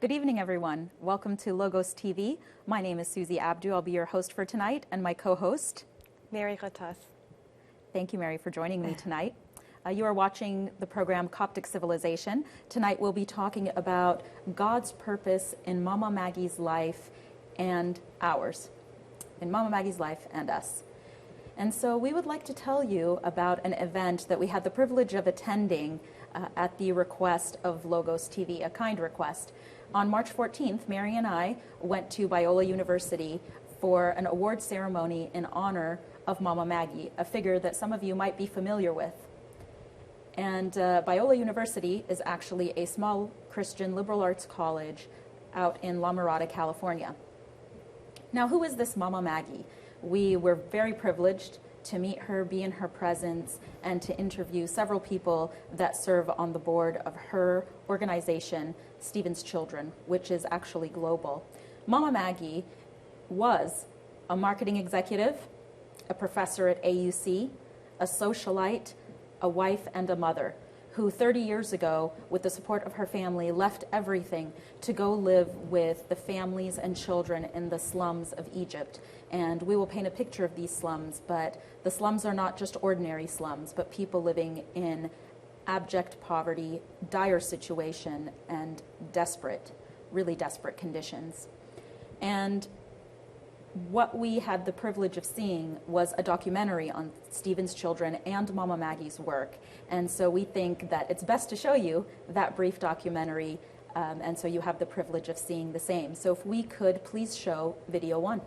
Good evening, everyone. Welcome to Logos TV. My name is Suzie Abdou. I'll be your host for tonight, and my co-host, Mary Ghattas. Thank you, Mary, for joining me tonight. You are watching the program Coptic Civilization. Tonight we'll be talking about God's purpose in Mama Maggie's life and ours. In Mama Maggie's life and us. And so we would like to tell you about an event that we had the privilege of attending at the request of Logos TV, a kind request. On March 14th, Mary and I went to Biola University for an award ceremony in honor of Mama Maggie, a figure that some of you might be familiar with. And Biola University is actually a small Christian liberal arts college out in La Mirada, California. Now, who is this Mama Maggie? We were very privileged to meet her, be in her presence, and to interview several people that serve on the board of her organization, Stephen's Children, which is actually global. Mama Maggie was a marketing executive, a professor at AUC, a socialite, a wife, and a mother, who 30 years ago, with the support of her family, left everything to go live with the families and children in the slums of Egypt. And we will paint a picture of these slums, but the slums are not just ordinary slums, but people living in abject poverty, dire situation, and desperate, really desperate conditions. And what we had the privilege of seeing was a documentary on Stephen's Children and Mama Maggie's work. And so we think that it's best to show you that brief documentary, and so you have the privilege of seeing the same. So if we could please show video 1.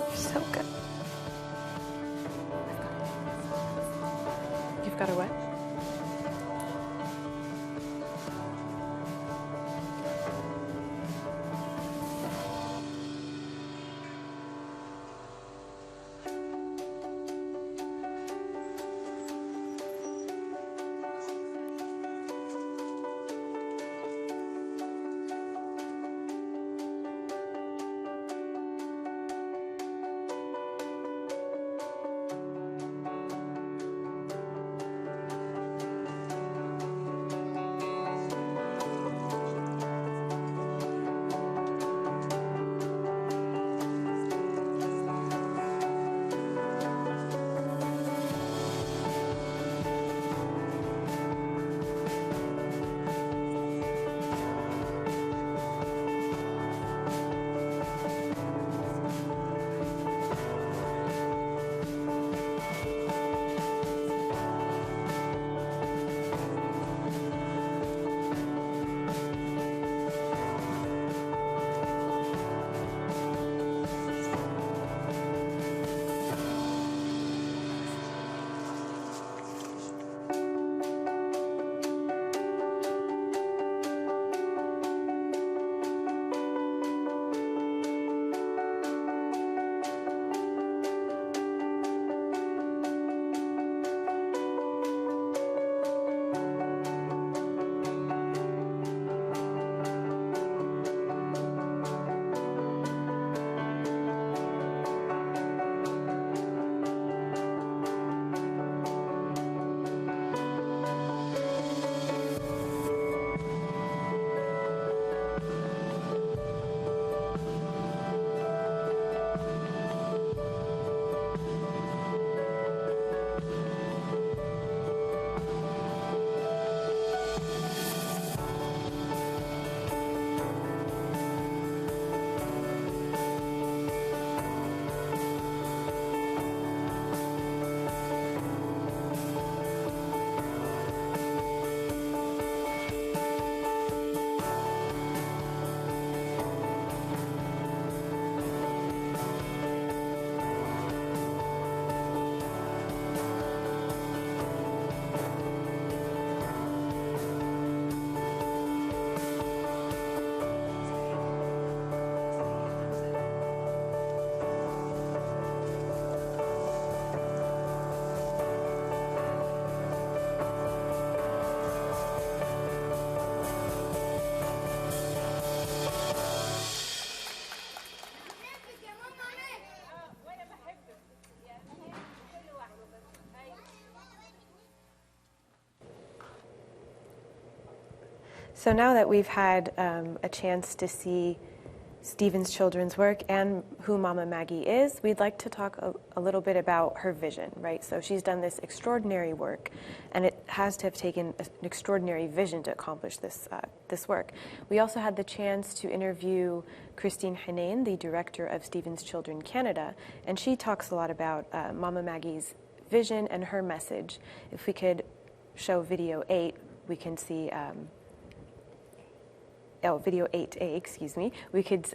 You're so good. You've got a what? So now that we've had a chance to see Stephen's children's work and who Mama Maggie is, we'd like to talk a little bit about her vision, right? So she's done this extraordinary work, and it has to have taken an extraordinary vision to accomplish this work. We also had the chance to interview Christine Hanain, the director of Stephen's Children Canada, and she talks a lot about Mama Maggie's vision and her message. If we could show video 8, we can see video 8A, excuse me, we could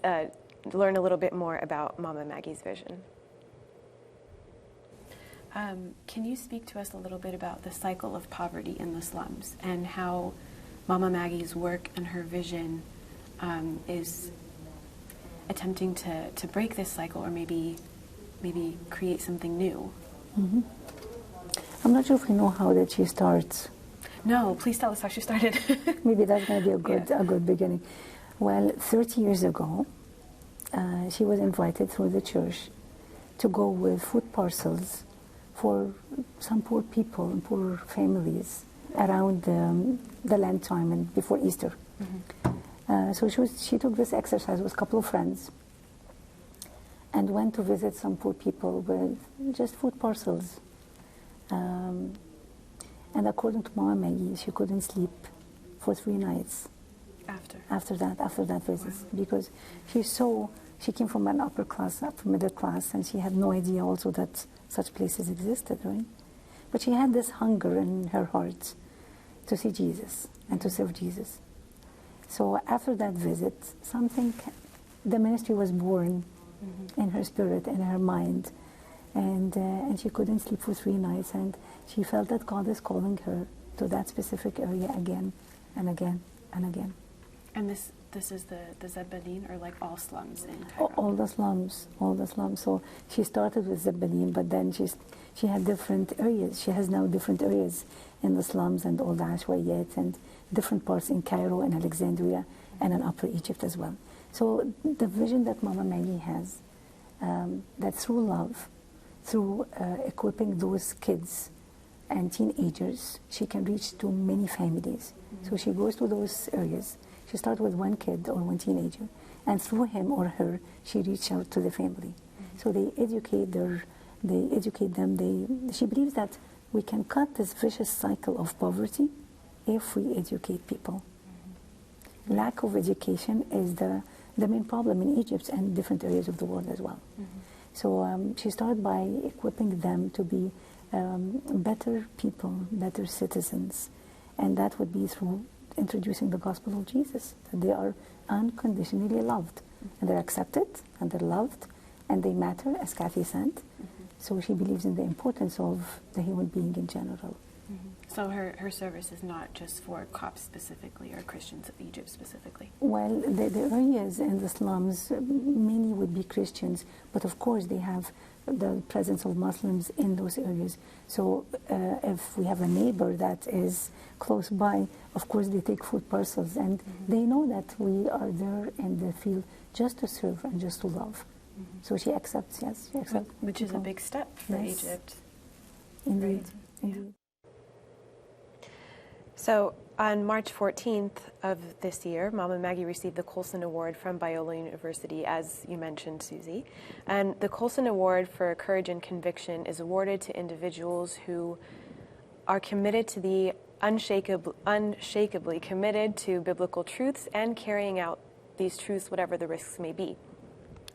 learn a little bit more about Mama Maggie's vision. Can you speak to us a little bit about the cycle of poverty in the slums and how Mama Maggie's work and her vision is attempting to break this cycle, or maybe create something new? Mm-hmm. I'm not sure if we know how that she starts. No, please tell us how she started. Maybe that's going to be a good beginning. Well, 30 years ago, she was invited through the church to go with food parcels for some poor people and poor families around the Lent time and before Easter. Mm-hmm. So she took this exercise with a couple of friends and went to visit some poor people with just food parcels. And according to Mama Maggie, she couldn't sleep for 3 nights after that visit. Wow. Because she came from an upper class, upper middle class, and she had no idea also that such places existed, right? But she had this hunger in her heart to see Jesus and to serve Jesus. So after that visit, the ministry was born in her spirit, in her mind. And she couldn't sleep for 3 nights, and she felt that God is calling her to that specific area again and again and again. And this is the Zebbalim, or like all slums in Cairo? All the slums. So she started with Zebbalim, but then she had different areas. She has now different areas in the slums and all the Ashwayat and different parts in Cairo and Alexandria and in Upper Egypt as well. So the vision that Mama Maggie has, that through love, through equipping those kids and teenagers, she can reach to many families. Mm-hmm. So she goes to those areas. She starts with one kid or one teenager, and through him or her, she reaches out to the family. Mm-hmm. So they educate them. She believes that we can cut this vicious cycle of poverty if we educate people. Mm-hmm. Lack of education is the main problem in Egypt and different areas of the world as well. Mm-hmm. So she started by equipping them to be better people, better citizens. And that would be through introducing the gospel of Jesus, that they are unconditionally loved. Mm-hmm. And they're accepted, and they're loved, and they matter, as Kathy said. Mm-hmm. So she believes in the importance of the human being in general. Mm-hmm. So her service is not just for Copts specifically or Christians of Egypt specifically? Well, the areas in the slums, many would be Christians, but of course they have the presence of Muslims in those areas. So if we have a neighbor that is close by, of course they take food parcels, and they know that we are there in the field just to serve and just to love. Mm-hmm. So she accepts, yes. She accepts. Which is a big step for Egypt. Indeed, right. indeed. So on March 14th of this year, Mama Maggie received the Colson Award from Biola University, as you mentioned, Suzie. And the Colson Award for Courage and Conviction is awarded to individuals who are committed to the unshakably committed to biblical truths and carrying out these truths, whatever the risks may be.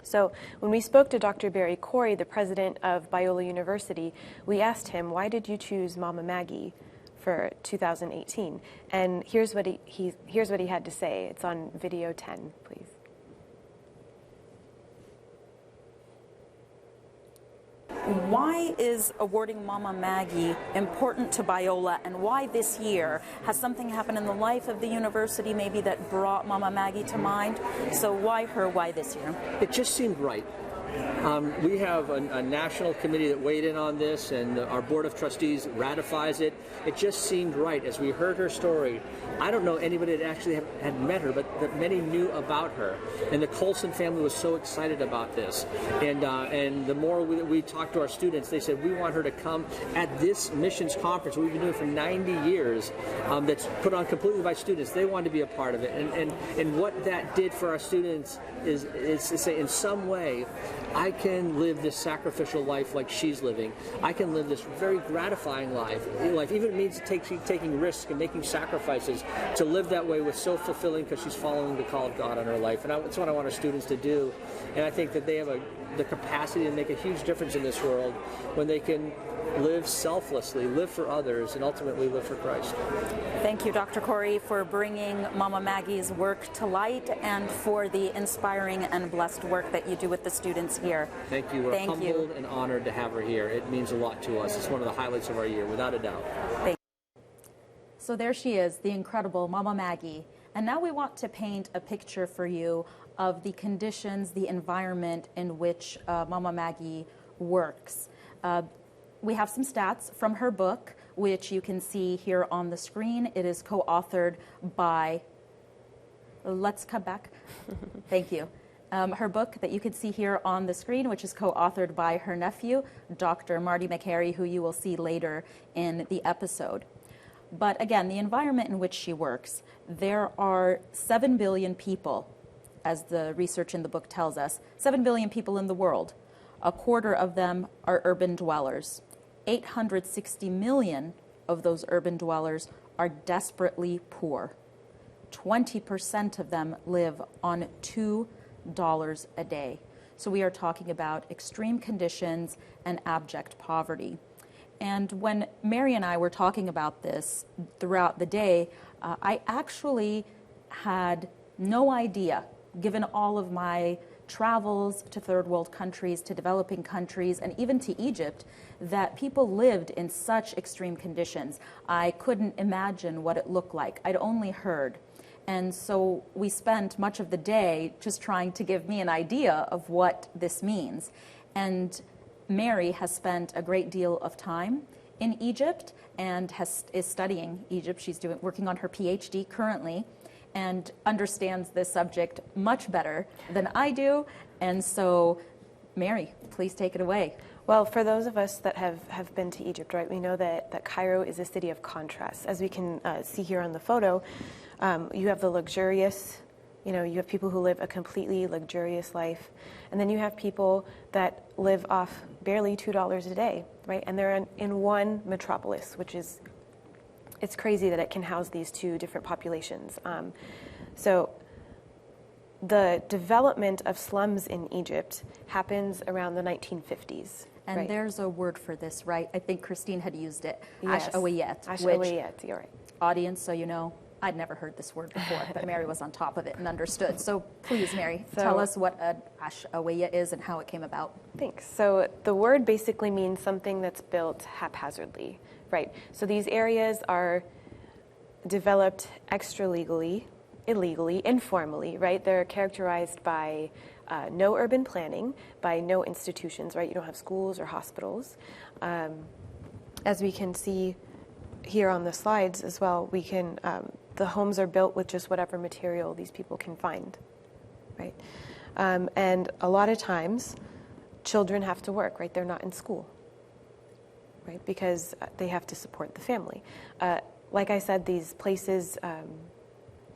So when we spoke to Dr. Barry Corey, the president of Biola University, we asked him, why did you choose Mama Maggie for 2018? And here's what he had to say. It's on video 10, please. Why is awarding Mama Maggie important to Biola, and why this year? Has something happened in the life of the university maybe that brought Mama Maggie to mind? So why her, why this year? It just seemed right. We have a national committee that weighed in on this, and our board of trustees ratifies it. It just seemed right as we heard her story. I don't know anybody that actually had met her, but that many knew about her. And the Colson family was so excited about this. And the more we talked to our students, they said, we want her to come at this missions conference we've been doing for 90 years that's put on completely by students. They wanted to be a part of it. And what that did for our students is to say, in some way, I can live this sacrificial life like she's living. I can live this very gratifying life. Even if it means taking risks and making sacrifices, to live that way was so fulfilling because she's following the call of God on her life. And that's what I want our students to do. And I think that they have the capacity to make a huge difference in this world when they can live selflessly, live for others, and ultimately live for Christ. Thank you, Dr. Corey, for bringing Mama Maggie's work to light and for the inspiring and blessed work that you do with the students here. Thank you. We're humbled and honored to have her here. It means a lot to us. It's one of the highlights of our year, without a doubt. Thank you. So there she is, the incredible Mama Maggie. And now we want to paint a picture for you of the conditions, the environment in which Mama Maggie works. We have some stats from her book, which you can see here on the screen. It is co-authored by, let's come back. Thank you. Her book that you can see here on the screen, which is co-authored by her nephew, Dr. Marty McCary, who you will see later in the episode. But again, the environment in which she works, there are 7 billion people, as the research in the book tells us, 7 billion people in the world. A quarter of them are urban dwellers. 860 million of those urban dwellers are desperately poor. 20% of them live on $2 a day. So we are talking about extreme conditions and abject poverty. And when Mary and I were talking about this throughout the day, I actually had no idea, given all of my travels to third world countries, to developing countries, and even to Egypt, that people lived in such extreme conditions. I couldn't imagine what it looked like. I'd only heard. And so we spent much of the day just trying to give me an idea of what this means. And Mary has spent a great deal of time in Egypt and is studying Egypt. She's working on her PhD currently, and understands this subject much better than I do. And so, Mary, please take it away. Well, for those of us that have been to Egypt, right, we know that Cairo is a city of contrasts. As we can see here on the photo, you have the luxurious, you have people who live a completely luxurious life. And then you have people that live off barely $2 a day, right? And they're in one metropolis, which is, it's crazy that it can house these two different populations. So the development of slums in Egypt happens around the 1950s. And right? There's a word for this, right? I think Christine had used it. Yes. Ash-awiyet. Ash-awiyet, you're right. Audience, so you know, I'd never heard this word before, but Mary was on top of it and understood. So please, Mary, tell us what an ash-awiyet is and how it came about. Thanks. So the word basically means something that's built haphazardly, right? So these areas are developed extra-legally, illegally, informally, right? They're characterized by no urban planning, by no institutions, right? You don't have schools or hospitals. As we can see here on the slides as well, we can, the homes are built with just whatever material these people can find, right? And a lot of times, children have to work, right? They're not in school, right? Because they have to support the family. Like I said, these places,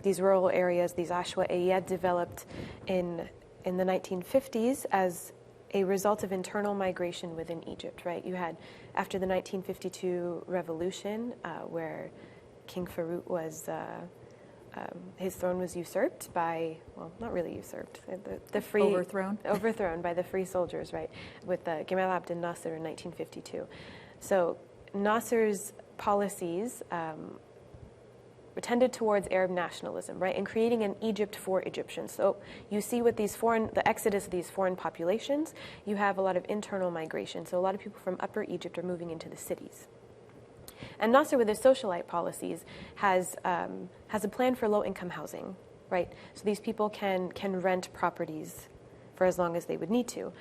these rural areas, these Ashwa-Ayed developed in the 1950s as a result of internal migration within Egypt, right? You had, after the 1952 revolution, where King Farouk was, his throne was usurped by, well, not really usurped, the free... Overthrown? Overthrown by the free soldiers, right, with Gamal Abdel Nasser in 1952. So Nasser's policies tended towards Arab nationalism, right, and creating an Egypt for Egyptians. So you see with these the exodus of these foreign populations, you have a lot of internal migration. So a lot of people from Upper Egypt are moving into the cities. And Nasser, with his socialite policies, has a plan for low-income housing, right? So these people can rent properties for as long as they would need to.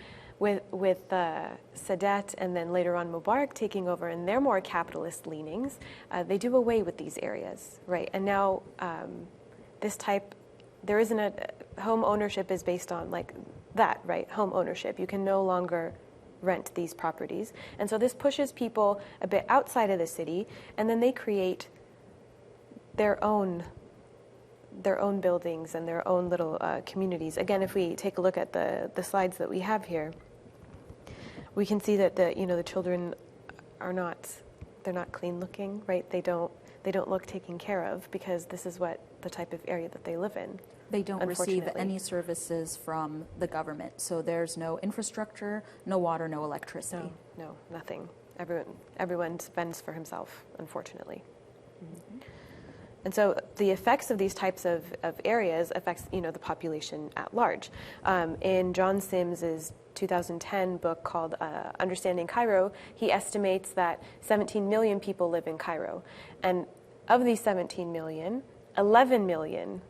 with Sadat and then later on Mubarak taking over and their more capitalist leanings, they do away with these areas, right? And now there isn't home ownership is based on like that, right? Home ownership. You can no longer rent these properties. And so this pushes people a bit outside of the city, and then they create their own buildings and their own little communities. Again, if we take a look at the slides that we have here, we can see that the children they're not clean looking, right? They don't look taken care of because this is the type of area that they live in. They don't receive any services from the government. So there's no infrastructure, no water, no electricity. No, nothing. Everyone spends for himself, unfortunately. Mm-hmm. And so the effects of these types of areas affects the population at large. In John Sims's 2010 book called Understanding Cairo, he estimates that 17 million people live in Cairo. And of these 17 million, 11 million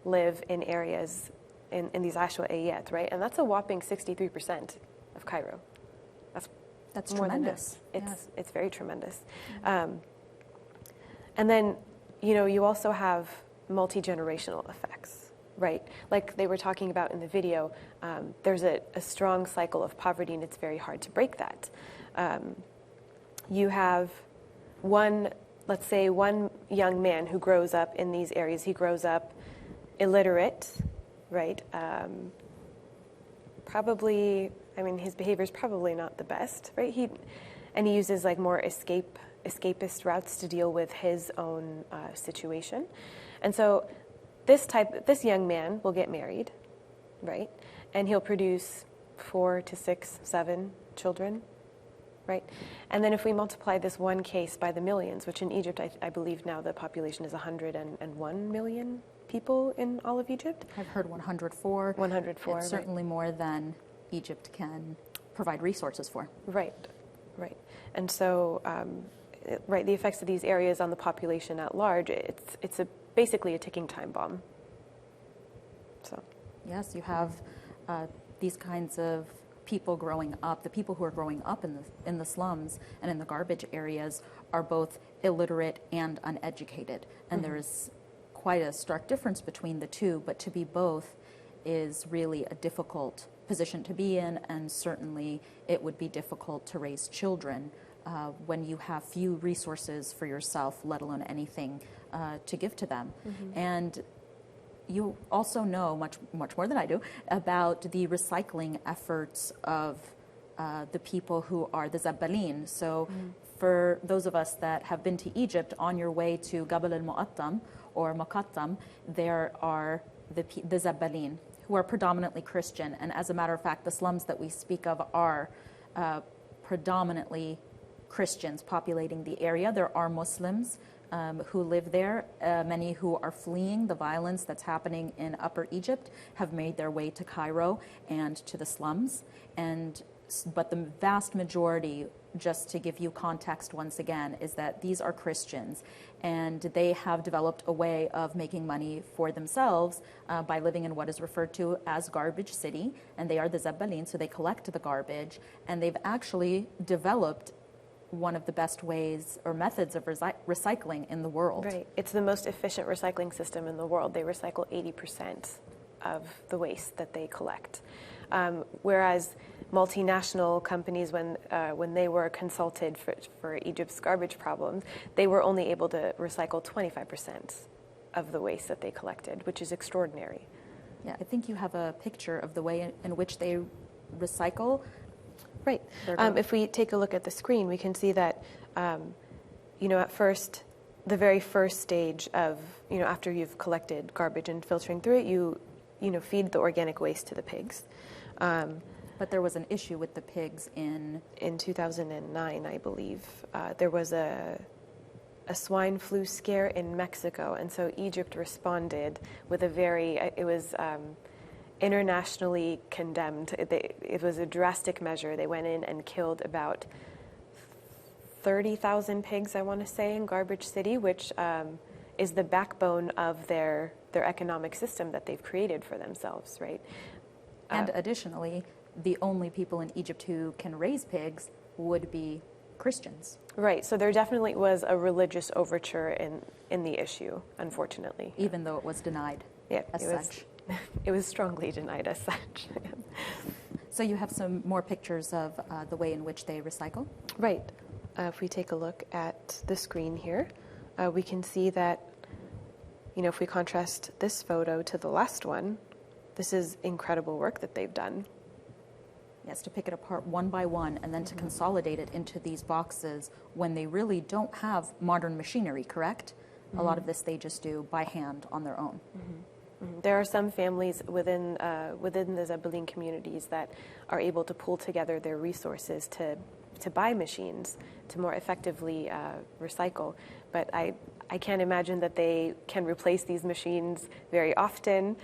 live in areas in these Ashwa-Ayat, right? And that's a whopping 63% of Cairo. That's more tremendous. It's very tremendous. And then, you also have multi-generational effects, right? Like they were talking about in the video, there's a strong cycle of poverty, and it's very hard to break that. You have let's say one young man who grows up in these areas, he grows up illiterate, right? Probably, his behavior is probably not the best, right? He uses like more escapist routes to deal with his own situation. And so this young man will get married, right? And he'll produce 4 to 6, 7 children, right? And then if we multiply this one case by the millions, which in Egypt, I believe now the population is 101 million people in all of Egypt. I've heard 104. 104. It's certainly more than Egypt can provide resources for. Right. And so, the effects of these areas on the population at large, it's basically a ticking time bomb. So. Yes, you have these kinds of people growing up. The people who are growing up in the slums and in the garbage areas are both illiterate and uneducated, and there is quite a stark difference between the two. But to be both is really a difficult position to be in, and certainly it would be difficult to raise children when you have few resources for yourself, let alone anything to give to them. And you also know much more than I do about the recycling efforts of the people who are the Zabbalin. So for those of us that have been to Egypt, on your way to Gabal al-Mu'attam or Mukattam, there are the Zabbalin, who are predominantly Christian. And as a matter of fact, the slums that we speak of are predominantly Christians populating the area. There are Muslims who live there. Many who are fleeing the violence that's happening in Upper Egypt have made their way to Cairo and to the slums. But the vast majority, just to give you context once again, is that these are Christians, and they have developed a way of making money for themselves by living in what is referred to as Garbage City, and they are the Zabbalin, so they collect the garbage, and they've actually developed one of the best ways or methods of recycling in the world. Right. It's the most efficient recycling system in the world. They recycle 80% of the waste that they collect. Whereas multinational companies, when they were consulted for Egypt's garbage problems, they were only able to recycle 25% of the waste that they collected, which is extraordinary. Yeah, I think you have a picture of the way in which they recycle. Right. If we take a look at the screen, we can see that, at first, the very first stage of, after you've collected garbage and filtering through it, you feed the organic waste to the pigs. But there was an issue with the pigs in 2009, I believe. There was a swine flu scare in Mexico, and so Egypt responded with it was internationally condemned. It was a drastic measure. They went in and killed about 30,000 pigs, I want to say, in Garbage City, which is the backbone of their economic system that they've created for themselves, right? And additionally, the only people in Egypt who can raise pigs would be Christians. Right, so there definitely was a religious overture in the issue, unfortunately. Even though it was denied as such. It was strongly denied as such. So you have some more pictures of the way in which they recycle? Right. If we take a look at the screen here, we can see that, if we contrast this photo to the last one, this is incredible work that they've done. Yes, to pick it apart one by one and then to consolidate it into these boxes when they really don't have modern machinery, correct? A lot of this they just do by hand on their own. There are some families within the Zebulun communities that are able to pull together their resources to buy machines to more effectively recycle. But I can't imagine that they can replace these machines very often.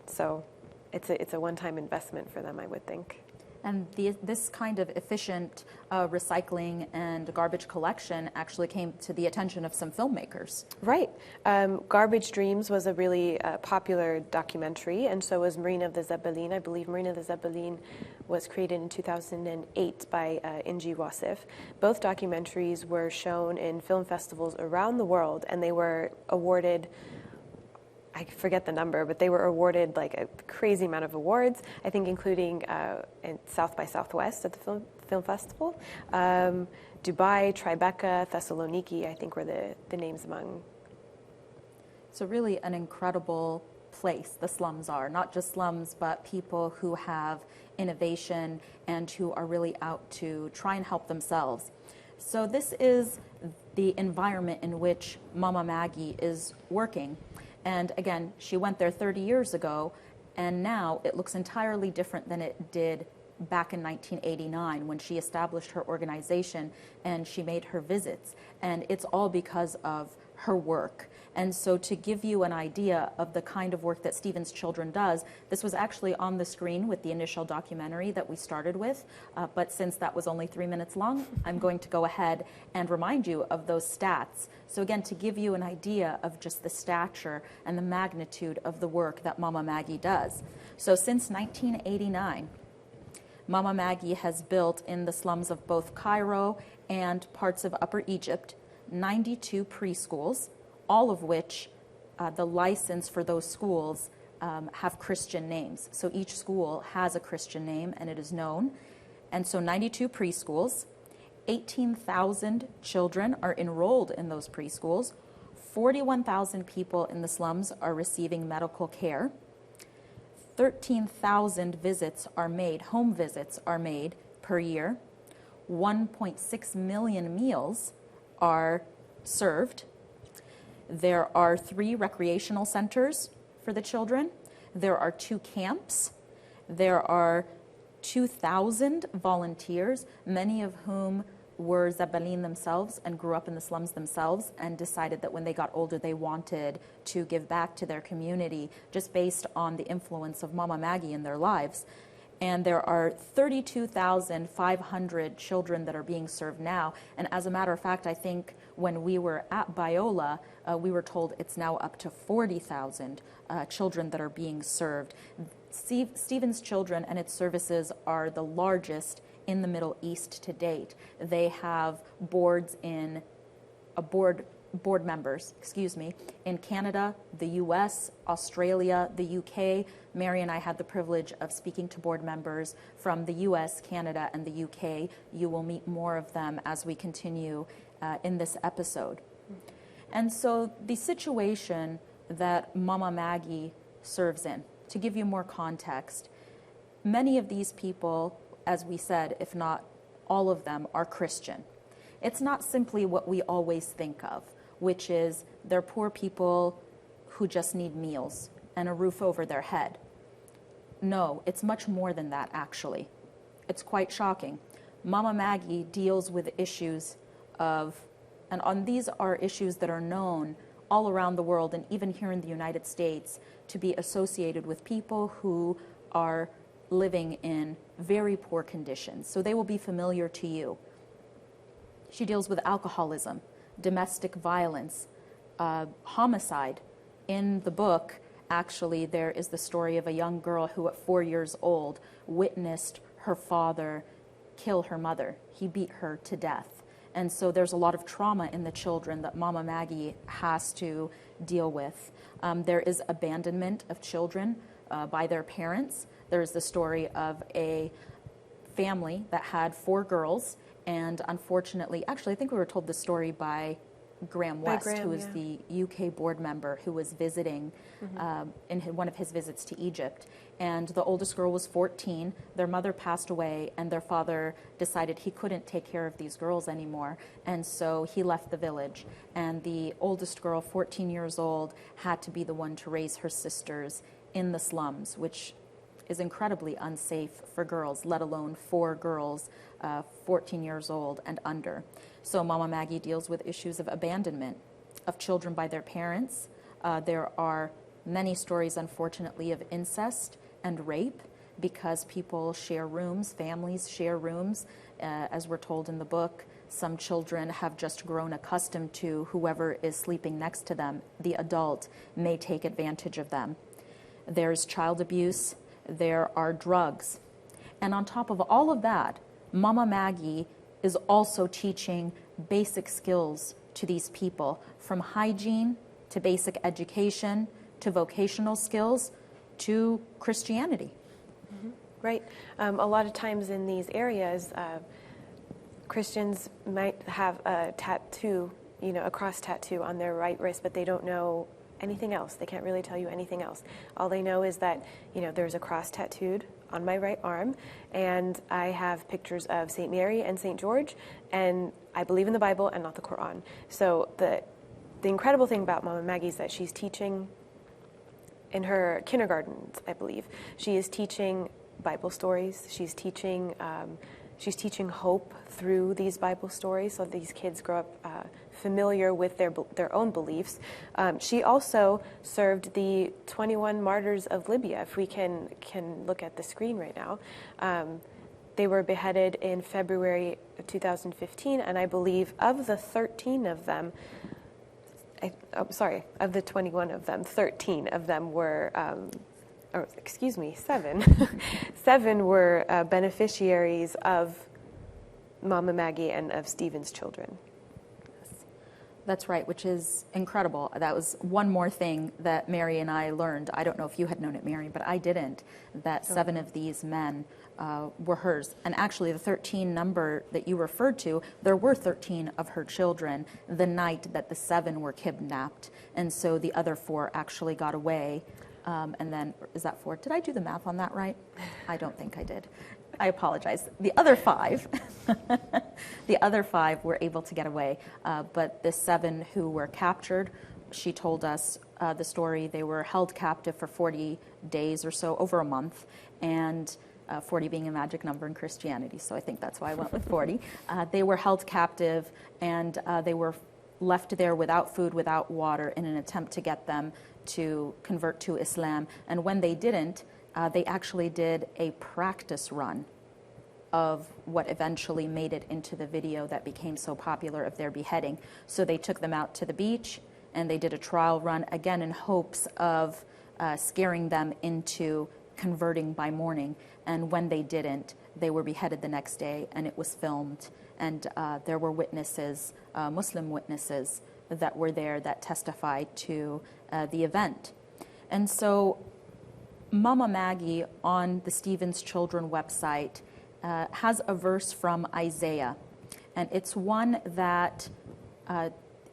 So it's a one-time investment for them, I would think. And this kind of efficient recycling and garbage collection actually came to the attention of some filmmakers. Right. Garbage Dreams was a really popular documentary, and so was Marina of the Zebulun. I believe Marina of the Zebulun was created in 2008 by Inji Wasif. Both documentaries were shown in film festivals around the world, and they were awarded, I forget the number, but they were awarded like a crazy amount of awards, I think including in South by Southwest at the film festival. Dubai, Tribeca, Thessaloniki, I think were the names among. So really an incredible place the slums are, not just slums, but people who have innovation and who are really out to try and help themselves. So this is the environment in which Mama Maggie is working. And again, she went there 30 years ago, and now it looks entirely different than it did back in 1989 when she established her organization and she made her visits. And it's all because of her work. And so to give you an idea of the kind of work that Stephen's Children does, this was actually on the screen with the initial documentary that we started with. But since that was only 3 minutes long, I'm going to go ahead and remind you of those stats. So again, to give you an idea of just the stature and the magnitude of the work that Mama Maggie does. So since 1989, Mama Maggie has built in the slums of both Cairo and parts of Upper Egypt 92 preschools, all of which the license for those schools have Christian names. So each school has a Christian name and it is known. And so 92 preschools, 18,000 children are enrolled in those preschools, 41,000 people in the slums are receiving medical care, 13,000 visits are made, home visits are made per year, 1.6 million meals are served. There are 3 recreational centers for the children. There are 2 camps. There are 2,000 volunteers, many of whom were Zebulun themselves and grew up in the slums themselves and decided that when they got older they wanted to give back to their community just based on the influence of Mama Maggie in their lives. And there are 32,500 children that are being served now. And as a matter of fact, I think when we were at Biola, we were told it's now up to 40,000 children that are being served. Stephen's Children and its services are the largest in the Middle East to date. They have board members, in Canada, the US, Australia, the UK. Mary and I had the privilege of speaking to board members from the US, Canada, and the UK. You will meet more of them as we continue in this episode. And so the situation that Mama Maggie serves in, to give you more context, many of these people, as we said, if not all of them, are Christian. It's not simply what we always think of, which is they're poor people who just need meals and a roof over their head. No, it's much more than that, actually. It's quite shocking. Mama Maggie deals with issues and these are issues that are known all around the world and even here in the United States to be associated with people who are living in very poor conditions. So they will be familiar to you. She deals with alcoholism, domestic violence, homicide. In the book, Actually, there is the story of a young girl who at 4 years old witnessed her father kill her mother. He beat her to death. And so there's a lot of trauma in the children that Mama Maggie has to deal with. There is abandonment of children by their parents. There is the story of a family that had 4 girls, and unfortunately, actually, I think we were told the story by Graham West, who is the UK board member who was visiting in one of his visits to Egypt. And the oldest girl was 14. Their mother passed away, and their father decided he couldn't take care of these girls anymore. And so he left the village. And the oldest girl, 14 years old, had to be the one to raise her sisters in the slums, which is incredibly unsafe for girls, let alone 4 girls, 14 years old and under. So Mama Maggie deals with issues of abandonment of children by their parents. There are many stories, unfortunately, of incest and rape because people share rooms, families share rooms. As we're told in the book, some children have just grown accustomed to whoever is sleeping next to them. The adult may take advantage of them. There's child abuse. There are drugs. And on top of all of that, Mama Maggie is also teaching basic skills to these people, from hygiene to basic education to vocational skills to Christianity. Mm-hmm. Right. A lot of times in these areas, Christians might have a tattoo, a cross tattoo on their right wrist, but they don't know anything else. They can't really tell you anything else. All they know is that, there's a cross tattooed on my right arm, and I have pictures of St. Mary and St. George, and I believe in the Bible and not the Quran. So the incredible thing about Mama Maggie is that she's teaching in her kindergartens, I believe. She is teaching Bible stories. She's teaching hope through these Bible stories, so these kids grow up familiar with their own beliefs. She also served the 21 martyrs of Libya. If we can look at the screen right now, they were beheaded in February of 2015, and I believe of the 13 of them, of the 21 of them, 13 of them were. 7. 7 were beneficiaries of Mama Maggie and of Stephen's children. That's right, which is incredible. That was one more thing that Mary and I learned. I don't know if you had known it, Mary, but I didn't, that 7 of these men were hers. And actually, the 13 number that you referred to, there were 13 of her children the night that the 7 were kidnapped. And so the other 4 actually got away. And then, is that 4? Did I do the math on that right? I don't think I did. I apologize. The other 5, the other 5 were able to get away. But the 7 who were captured, she told us the story. They were held captive for 40 days or so, over a month, and 40 being a magic number in Christianity. So I think that's why I went with 40. They were held captive, and they were left there without food, without water, in an attempt to get them to convert to Islam. And when they didn't, they actually did a practice run of what eventually made it into the video that became so popular of their beheading. So they took them out to the beach, and they did a trial run, again in hopes of scaring them into converting by morning. And when they didn't, they were beheaded the next day, and it was filmed. And there were witnesses, Muslim witnesses, that were there that testified to the event. And so Mama Maggie on the Stephen's Children website has a verse from Isaiah, and it's one that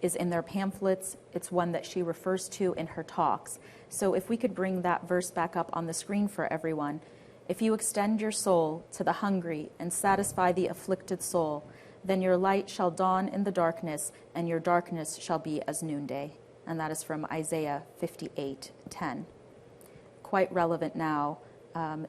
is in their pamphlets. It's one that she refers to in her talks. So if we could bring that verse back up on the screen for everyone. If you extend your soul to the hungry and satisfy the afflicted soul, then your light shall dawn in the darkness, and your darkness shall be as noonday. And that is from Isaiah 58:10. Quite relevant now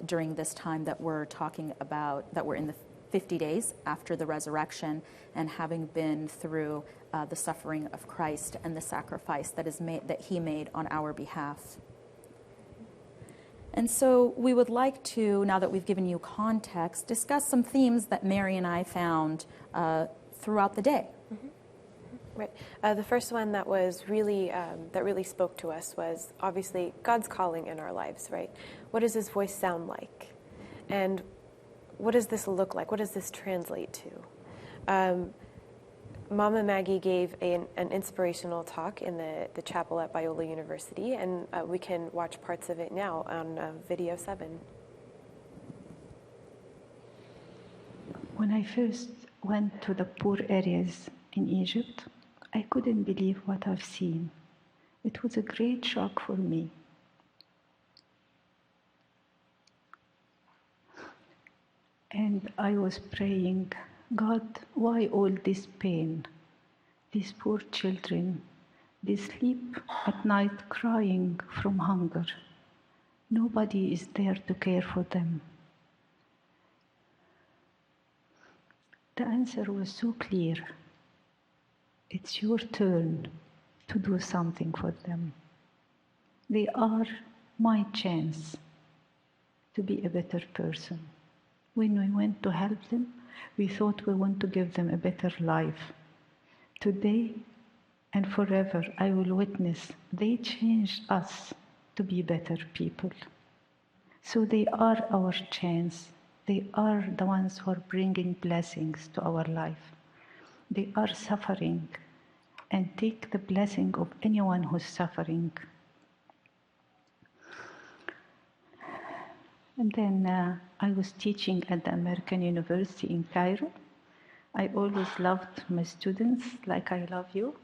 during this time that we're talking about, that we're in the 50 days after the resurrection, and having been through the suffering of Christ and the sacrifice that he made on our behalf. And so we would like to, now that we've given you context, discuss some themes that Mary and I found throughout the day. Right. The first one that was really that really spoke to us was obviously God's calling in our lives, right? What does His voice sound like, and what does this look like? What does this translate to? Mama Maggie gave an inspirational talk in the chapel at Biola University, and we can watch parts of it now on video 7. When I first went to the poor areas in Egypt, I couldn't believe what I've seen. It was a great shock for me. And I was praying, God, why all this pain? These poor children, they sleep at night crying from hunger. Nobody is there to care for them. The answer was so clear. It's your turn to do something for them. They are my chance to be a better person. When we went to help them, we thought we want to give them a better life. Today and forever, I will witness they changed us to be better people. So they are our chance. They are the ones who are bringing blessings to our life. They are suffering, and take the blessing of anyone who's suffering. And then I was teaching at the American University in Cairo. I always loved my students like I love you.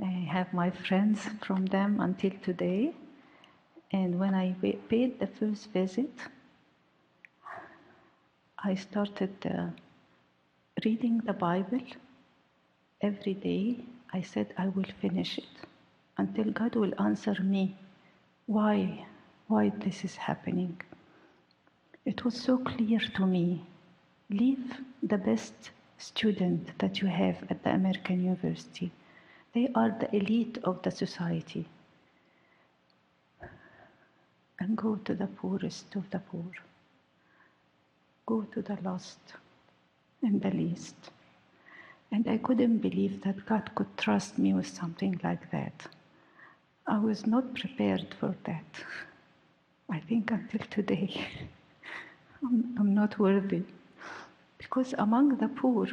I have my friends from them until today. And when I paid the first visit, I started reading the Bible every day. I said I will finish it until God will answer me why this is happening. It was so clear to me. Leave the best student that you have at the American University. They are the elite of the society. And go to the poorest of the poor. Go to the lost and the least. And I couldn't believe that God could trust me with something like that. I was not prepared for that. I think until today, I'm not worthy. Because among the poor,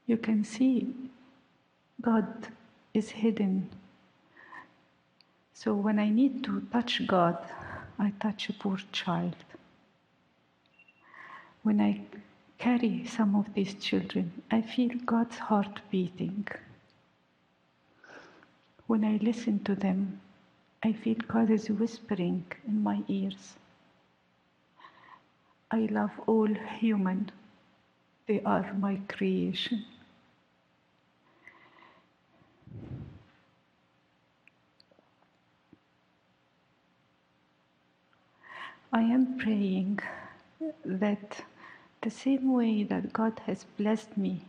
you can see God is hidden. So when I need to touch God, I touch a poor child. When I carry some of these children, I feel God's heart beating. When I listen to them, I feel God is whispering in my ears. I love all human. They are my creation. I am praying that the same way that God has blessed me,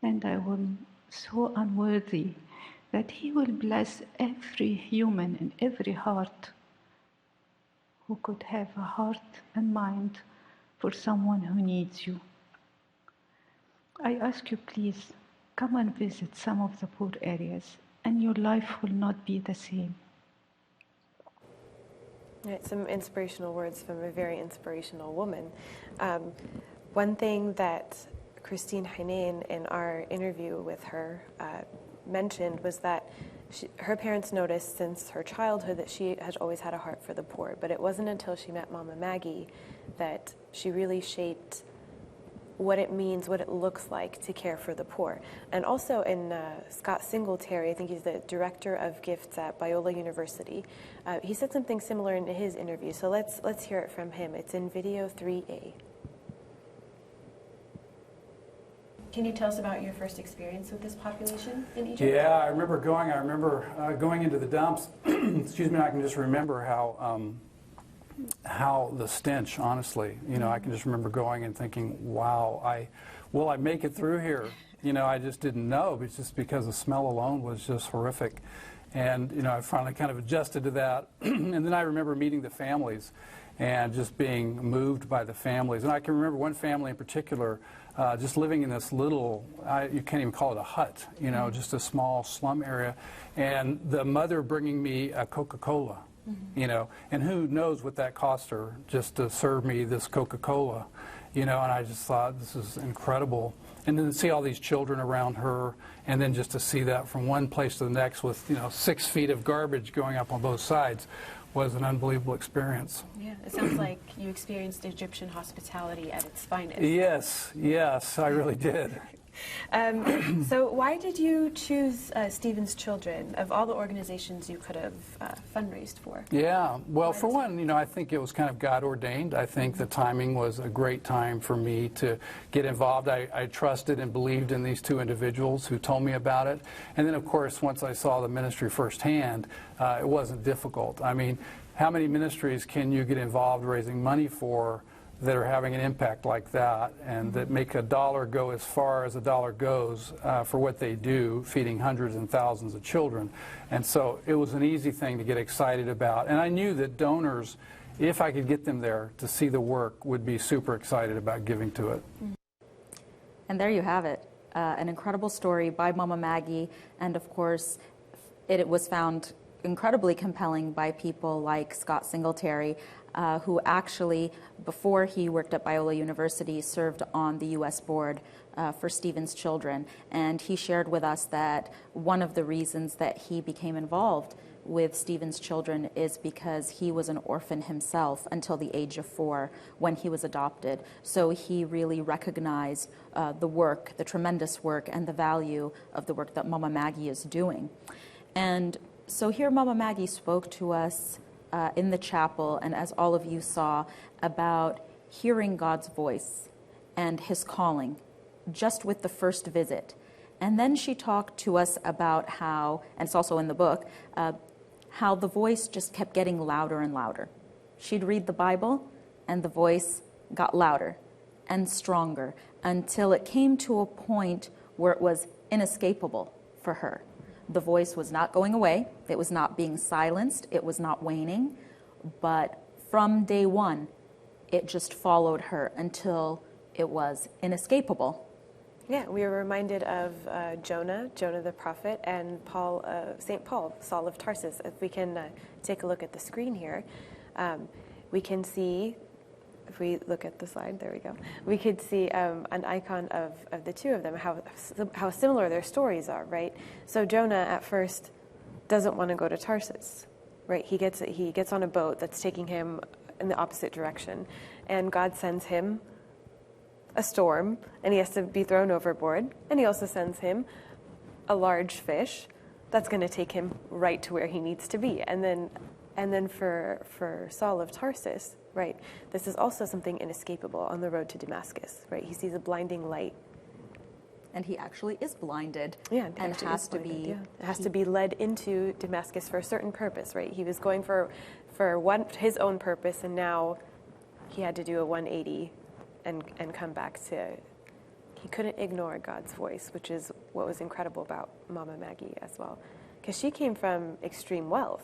and I am so unworthy, that He will bless every human and every heart who could have a heart and mind for someone who needs you. I ask you, please, come and visit some of the poor areas, and your life will not be the same. Right, some inspirational words from a very inspirational woman. One thing that Christine Heinen in our interview with her mentioned was that her parents noticed since her childhood that she has always had a heart for the poor, but it wasn't until she met Mama Maggie that she really shaped what it means, what it looks like to care for the poor. And also in Scott Singletary, I think he's the director of gifts at Biola University, he said something similar in his interview. So let's hear it from him. It's in video 3A. Can you tell us about your first experience with this population in Egypt? Yeah, I remember going into the dumps. Excuse me, I can just remember how the stench, honestly, I can just remember going and thinking, wow, will I make it through here? I just didn't know, but just because the smell alone was just horrific. And, I finally kind of adjusted to that. And then I remember meeting the families. and just being moved by the families. And I can remember one family in particular just living in this little, you can't even call it a hut, you know, just a small slum area, and the mother bringing me a Coca-Cola, you know, and who knows what that cost her just to serve me this Coca-Cola, you know, and I just thought this is incredible. And then to see all these children around her, and then just to see that from one place to the next with, you know, 6 feet of garbage going up on both sides was an unbelievable experience. Yeah, it sounds like you experienced Egyptian hospitality at its finest. Yes, yes, I really did. So why did you choose Stephen's Children of all the organizations you could have fundraised for? Yeah, well, for one, you know, I think it was kind of God ordained. I think the timing was a great time for me to get involved. I trusted and believed in these two individuals who told me about it. And then, of course, once I saw the ministry firsthand, it wasn't difficult. I mean, how many ministries can you get involved raising money for that are having an impact like that, and that make a dollar go as far as a dollar goes for what they do, feeding hundreds and thousands of children? And so it was an easy thing to get excited about. And I knew that donors, if I could get them there to see the work, would be super excited about giving to it. And there you have it, an incredible story by Mama Maggie, and of course it was found incredibly compelling by people like Scott Singletary, who actually, before he worked at Biola University, served on the U.S. board for Stephen's Children. And he shared with us that one of the reasons that he became involved with Stephen's Children is because he was an orphan himself until the age of 4 when he was adopted. So he really recognized the work, the tremendous work, and the value of the work that Mama Maggie is doing. And so here Mama Maggie spoke to us in the chapel, and as all of you saw, about hearing God's voice and his calling just with the first visit. And then she talked to us about how, and it's also in the book, how the voice just kept getting louder and louder. She'd read the Bible, and the voice got louder and stronger until it came to a point where it was inescapable for her. The voice was not going away, it was not being silenced, it was not waning, but from day one, it just followed her until it was inescapable. Yeah, we were reminded of Jonah the prophet, and St. Paul, Saul of Tarsus. If we can take a look at the screen here, we can see, if we look at the slide, there we go, we could see an icon of the two of them, how similar their stories are, right? So Jonah at first doesn't want to go to Tarsus, right? He gets on a boat that's taking him in the opposite direction, and God sends him a storm, and he has to be thrown overboard, and he also sends him a large fish that's going to take him right to where he needs to be. And then for Saul of Tarsus, right, this is also something inescapable on the road to Damascus, right? He sees a blinding light. And he actually is blinded. Yeah, and has to be. Yeah. It has to be led into Damascus for a certain purpose, right? He was going for his own purpose, and now he had to do a 180 and come back to. He couldn't ignore God's voice, which is what was incredible about Mama Maggie as well, because she came from extreme wealth.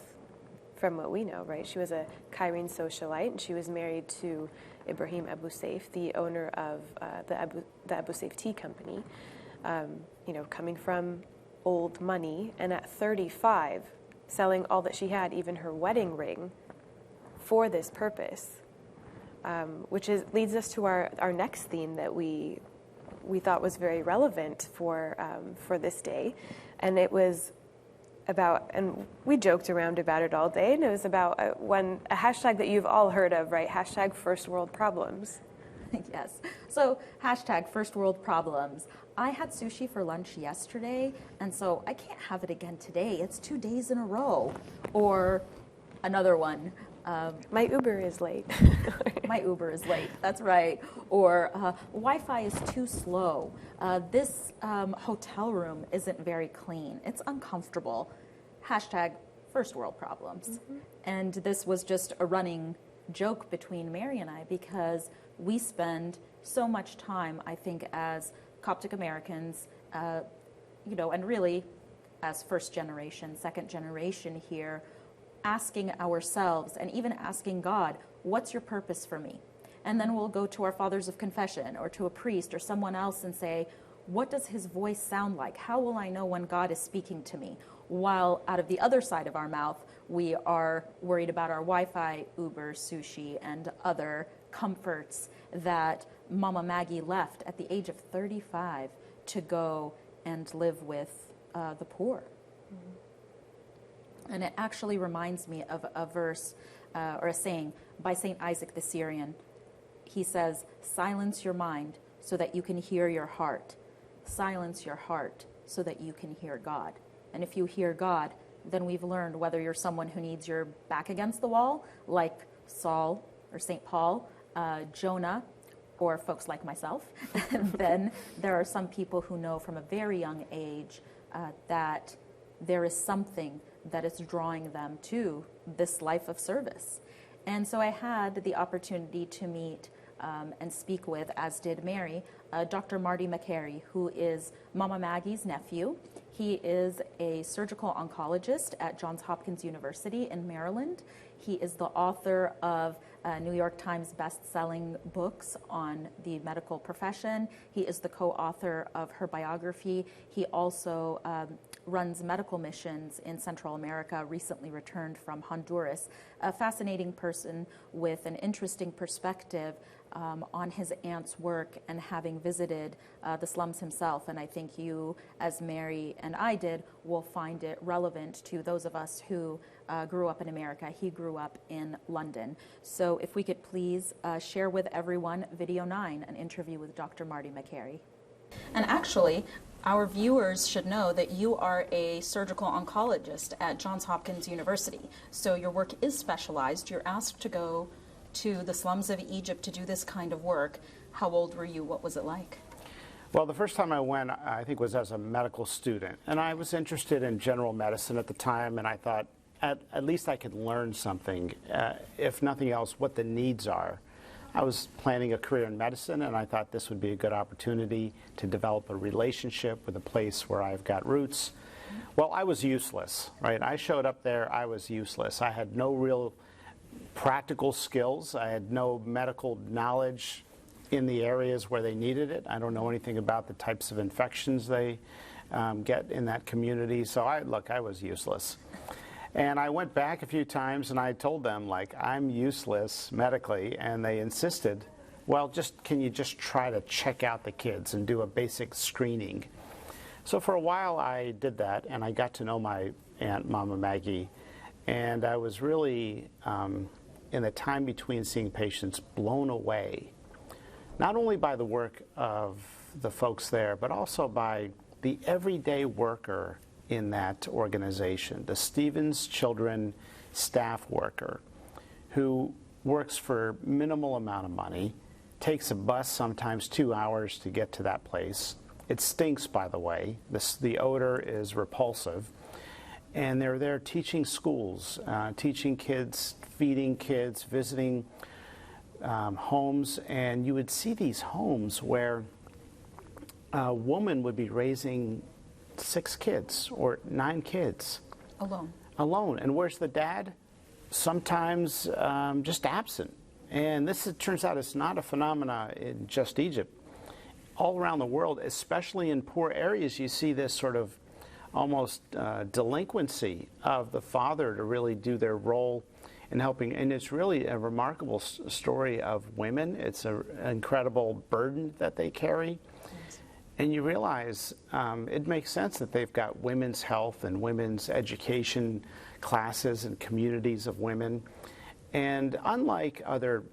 From what we know, right? She was a Cairene socialite, and she was married to Ibrahim Abu Saif, the owner of the Abu Saif Tea Company. Coming from old money, and at 35, selling all that she had, even her wedding ring, for this purpose, which leads us to our next theme that we thought was very relevant for this day, and it was about, and we joked around about it all day, and it was about a hashtag that you've all heard of, right? Hashtag first world problems. Yes. So hashtag first world problems. I had sushi for lunch yesterday, and so I can't have it again today. It's 2 days in a row. Or another one. My Uber is late. My Uber is late, that's right. Or Wi-Fi is too slow. This hotel room isn't very clean. It's uncomfortable. Hashtag first world problems. Mm-hmm. And this was just a running joke between Mary and I, because we spend so much time, I think, as Coptic Americans, and really as first generation, second generation here, asking ourselves and even asking God, what's your purpose for me? And then we'll go to our fathers of confession or to a priest or someone else and say, what does his voice sound like? How will I know when God is speaking to me? While out of the other side of our mouth, we are worried about our Wi-Fi, Uber, sushi, and other comforts that Mama Maggie left at the age of 35 to go and live with the poor. And it actually reminds me of a verse or a saying by St. Isaac the Syrian. He says, silence your mind so that you can hear your heart. Silence your heart so that you can hear God. And if you hear God, then we've learned whether you're someone who needs your back against the wall, like Saul or St. Paul, Jonah, or folks like myself, then there are some people who know from a very young age that there is something that is drawing them to this life of service. And so I had the opportunity to meet and speak with, as did Mary, Dr. Marty McCary, who is Mama Maggie's nephew. He is a surgical oncologist at Johns Hopkins University in Maryland. He is the author of New York Times best-selling books on the medical profession. He is the co-author of her biography. He also runs medical missions in Central America, recently returned from Honduras. A fascinating person with an interesting perspective on his aunt's work and having visited the slums himself. And I think you, as Mary and I did, will find it relevant to those of us who grew up in America. He grew up in London. So if we could please share with everyone video 9, an interview with Dr. Marty McCary. And actually, our viewers should know that you are a surgical oncologist at Johns Hopkins University. So your work is specialized. You're asked to go to the slums of Egypt to do this kind of work. How old were you? What was it like? Well, the first time I went, I think, was as a medical student. And I was interested in general medicine at the time, and I thought at least I could learn something, if nothing else, what the needs are. I was planning a career in medicine, and I thought this would be a good opportunity to develop a relationship with a place where I've got roots. Well, I was useless, right? I showed up there, I was useless. I had no real practical skills. I had no medical knowledge in the areas where they needed it. I don't know anything about the types of infections they get in that community. So I was useless. And I went back a few times and I told them, like, I'm useless medically, and they insisted, well, can you just try to check out the kids and do a basic screening? So for a while I did that, and I got to know my aunt, Mama Maggie, and I was really, in the time between seeing patients, blown away, not only by the work of the folks there, but also by the everyday worker in that organization, the Stevens Children staff worker who works for minimal amount of money, takes a bus sometimes 2 hours to get to that place. It stinks, by the way. The odor is repulsive. And they're there teaching schools, teaching kids, feeding kids, visiting homes. And you would see these homes where a woman would be raising 6 kids or 9 kids. Alone. And where's the dad? Sometimes just absent. And this, it turns out, it's not a phenomena in just Egypt. All around the world, especially in poor areas, you see this sort of almost delinquency of the father to really do their role in helping. And it's really a remarkable story of women. It's an incredible burden that they carry. And you realize it makes sense that they've got women's health and women's education classes and communities of women. And unlike other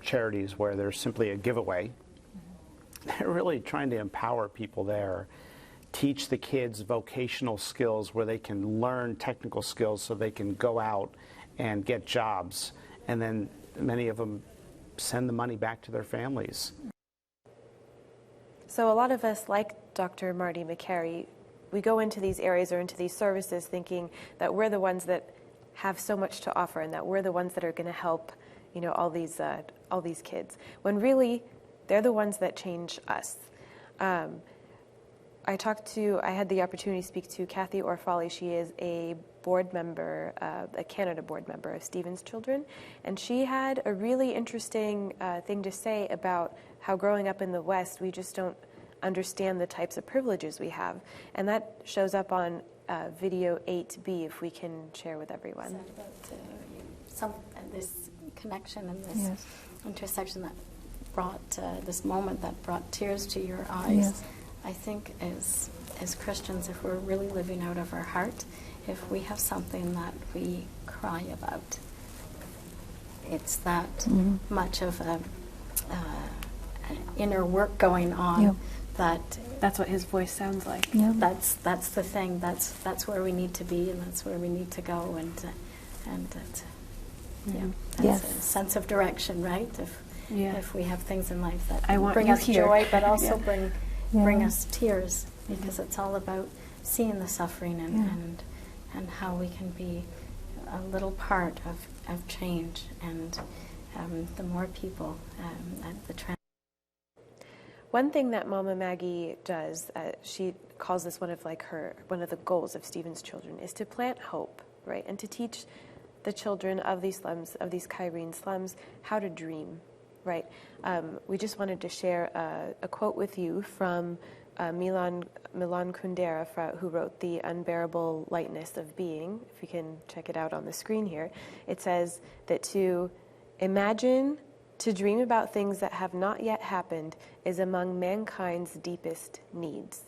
charities where there's simply a giveaway, they're really trying to empower people there, teach the kids vocational skills where they can learn technical skills so they can go out and get jobs. And then many of them send the money back to their families. So a lot of us, like Dr. Marty McCary, we go into these areas or into these services thinking that we're the ones that have so much to offer and that we're the ones that are going to help, all these kids. When really, they're the ones that change us. I had the opportunity to speak to Kathy Orfali. She is a board member, a Canada board member of Stephen's Children, and she had a really interesting thing to say about how growing up in the West, we just don't understand the types of privileges we have, and that shows up on video 8B, if we can share with everyone. This connection and this intersection that brought this moment that brought tears to your eyes. Yes. I think as Christians, if we're really living out of our heart, if we have something that we cry about, it's that much of an inner work going on that's what his voice sounds like. Yeah. That's the thing. That's where we need to be, and that's where we need to go, and that's Yes. a sense of direction, right? If we have things in life that bring you us here. joy, but also Yeah. bring us tears, because it's all about seeing the suffering and how we can be a little part of change, and the more people the trend. One thing that Mama Maggie does, she calls this one of the goals of Stephen's Children, is to plant hope, right, and to teach the children of these slums, of these Cairene slums, how to dream, right. We just wanted to share a quote with you from Milan Kundera, who wrote The Unbearable Lightness of Being. If you can check it out on the screen here, it says that to imagine, to dream about things that have not yet happened is among mankind's deepest needs.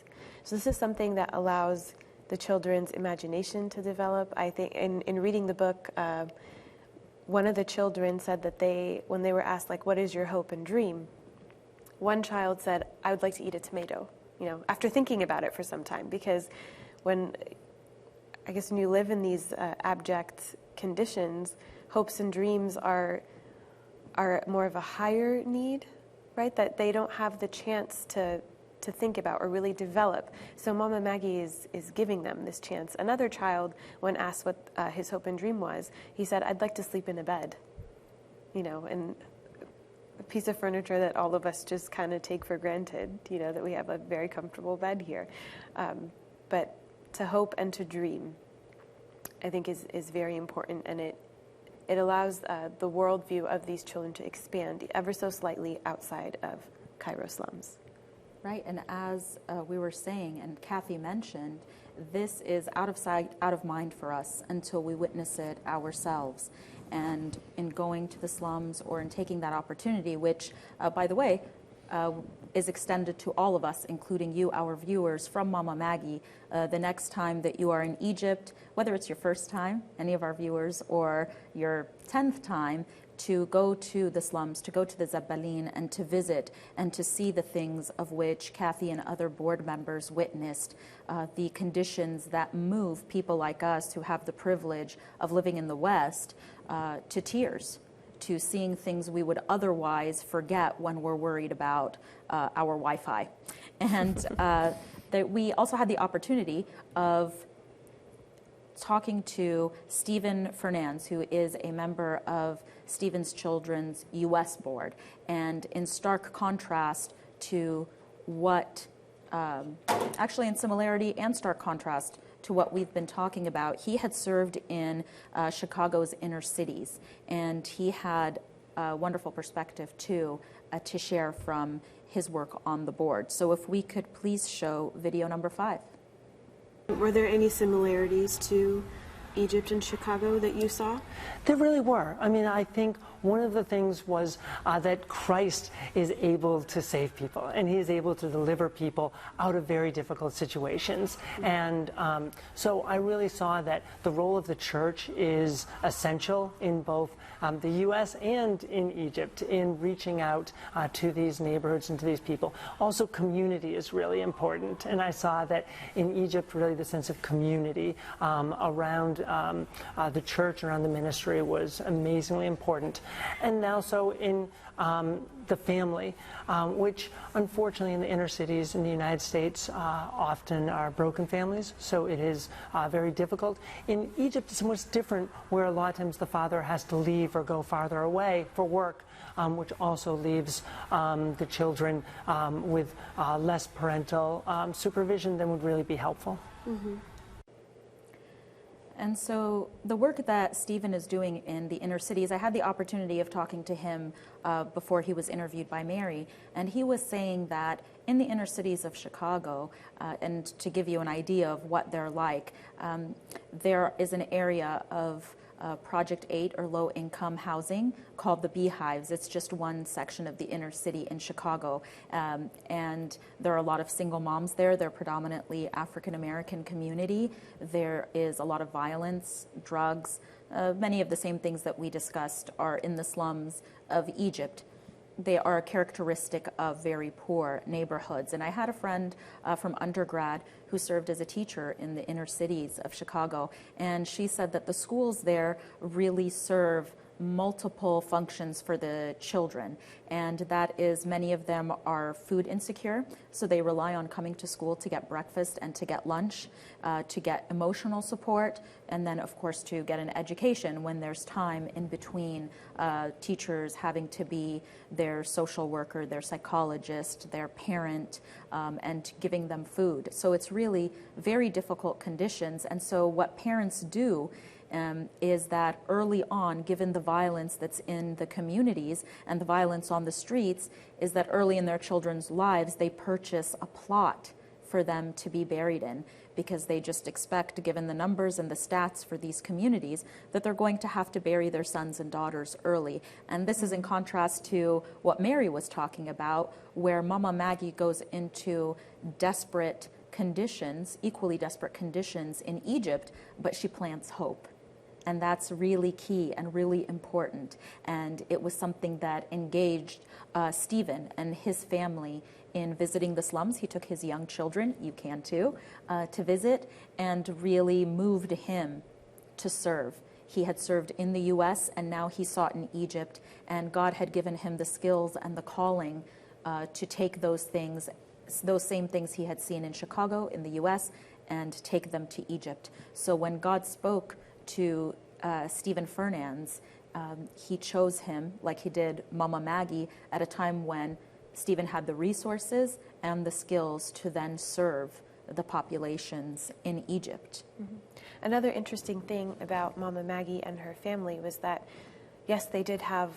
So this is something that allows the children's imagination to develop. I think in reading the book, one of the children said that when they were asked, like, what is your hope and dream? One child said, I would like to eat a tomato, after thinking about it for some time, because when you live in these abject conditions, hopes and dreams are more of a higher need, right? That they don't have the chance to think about or really develop. So Mama Maggie is giving them this chance. Another child, when asked what his hope and dream was, he said, I'd like to sleep in a bed, and a piece of furniture that all of us just kind of take for granted, that we have a very comfortable bed here. But to hope and to dream, I think is very important, and it allows the worldview of these children to expand ever so slightly outside of Cairo slums. Right, and as we were saying, and Kathy mentioned, this is out of sight, out of mind for us until we witness it ourselves. And in going to the slums or in taking that opportunity, which, by the way, is extended to all of us, including you, our viewers, from Mama Maggie. The next time that you are in Egypt, whether it's your first time, any of our viewers, or your 10th time, to go to the slums, to go to the Zabbaleen, and to visit and to see the things of which Kathy and other board members witnessed, the conditions that move people like us who have the privilege of living in the West to tears, to seeing things we would otherwise forget when we're worried about our Wi-Fi. And that we also had the opportunity of talking to Stephen Fernandes, who is a member of Stephen's Children's U.S. board. And in stark contrast to what, actually in similarity and stark contrast to what we've been talking about, he had served in Chicago's inner cities, and he had a wonderful perspective too to share from his work on the board. So if we could please show video number 5. Were there any similarities to Egypt and Chicago that you saw? There really were. I mean, I think one of the things was that Christ is able to save people, and he is able to deliver people out of very difficult situations. And so I really saw that the role of the church is essential in both the U.S. and in Egypt in reaching out to these neighborhoods and to these people. Also, community is really important, and I saw that in Egypt, really the sense of community around the church, around the ministry was amazingly important. and also in the family, which unfortunately in the inner cities in the United States often are broken families, so it is very difficult. In Egypt, it's much different, where a lot of times the father has to leave or go farther away for work, which also leaves the children with less parental supervision than would really be helpful. Mm-hmm. And so the work that Stephen is doing in the inner cities, I had the opportunity of talking to him before he was interviewed by Mary, and he was saying that in the inner cities of Chicago, and to give you an idea of what they're like, there is an area of Project 8 or low-income housing called the Beehives. It's just one section of the inner city in Chicago, and there are a lot of single moms there. They're predominantly African-American community. There is a lot of violence, drugs. Many of the same things that we discussed are in the slums of Egypt. They are characteristic of very poor neighborhoods. And I had a friend from undergrad who served as a teacher in the inner cities of Chicago, and she said that the schools there really serve multiple functions for the children, and that is many of them are food insecure, so they rely on coming to school to get breakfast and to get lunch, to get emotional support, and then of course to get an education when there's time in between teachers having to be their social worker, their psychologist, their parent, and giving them food. So it's really very difficult conditions, and so what parents do is that early on, given the violence that's in the communities and the violence on the streets, is that early in their children's lives, they purchase a plot for them to be buried in, because they just expect, given the numbers and the stats for these communities, that they're going to have to bury their sons and daughters early. And this is in contrast to what Mary was talking about, where Mama Maggie goes into desperate conditions, equally desperate conditions in Egypt, but she plants hope. And that's really key and really important. And it was something that engaged Stephen and his family in visiting the slums. He took his young children, you can too, to visit, and really moved him to serve. He had served in the U.S. and now he sought in Egypt, and God had given him the skills and the calling to take those things, those same things he had seen in Chicago, in the U.S., and take them to Egypt. So when God spoke to Stephen Fernandes, he chose him, like he did Mama Maggie, at a time when Stephen had the resources and the skills to then serve the populations in Egypt. Mm-hmm. Another interesting thing about Mama Maggie and her family was that, yes, they did have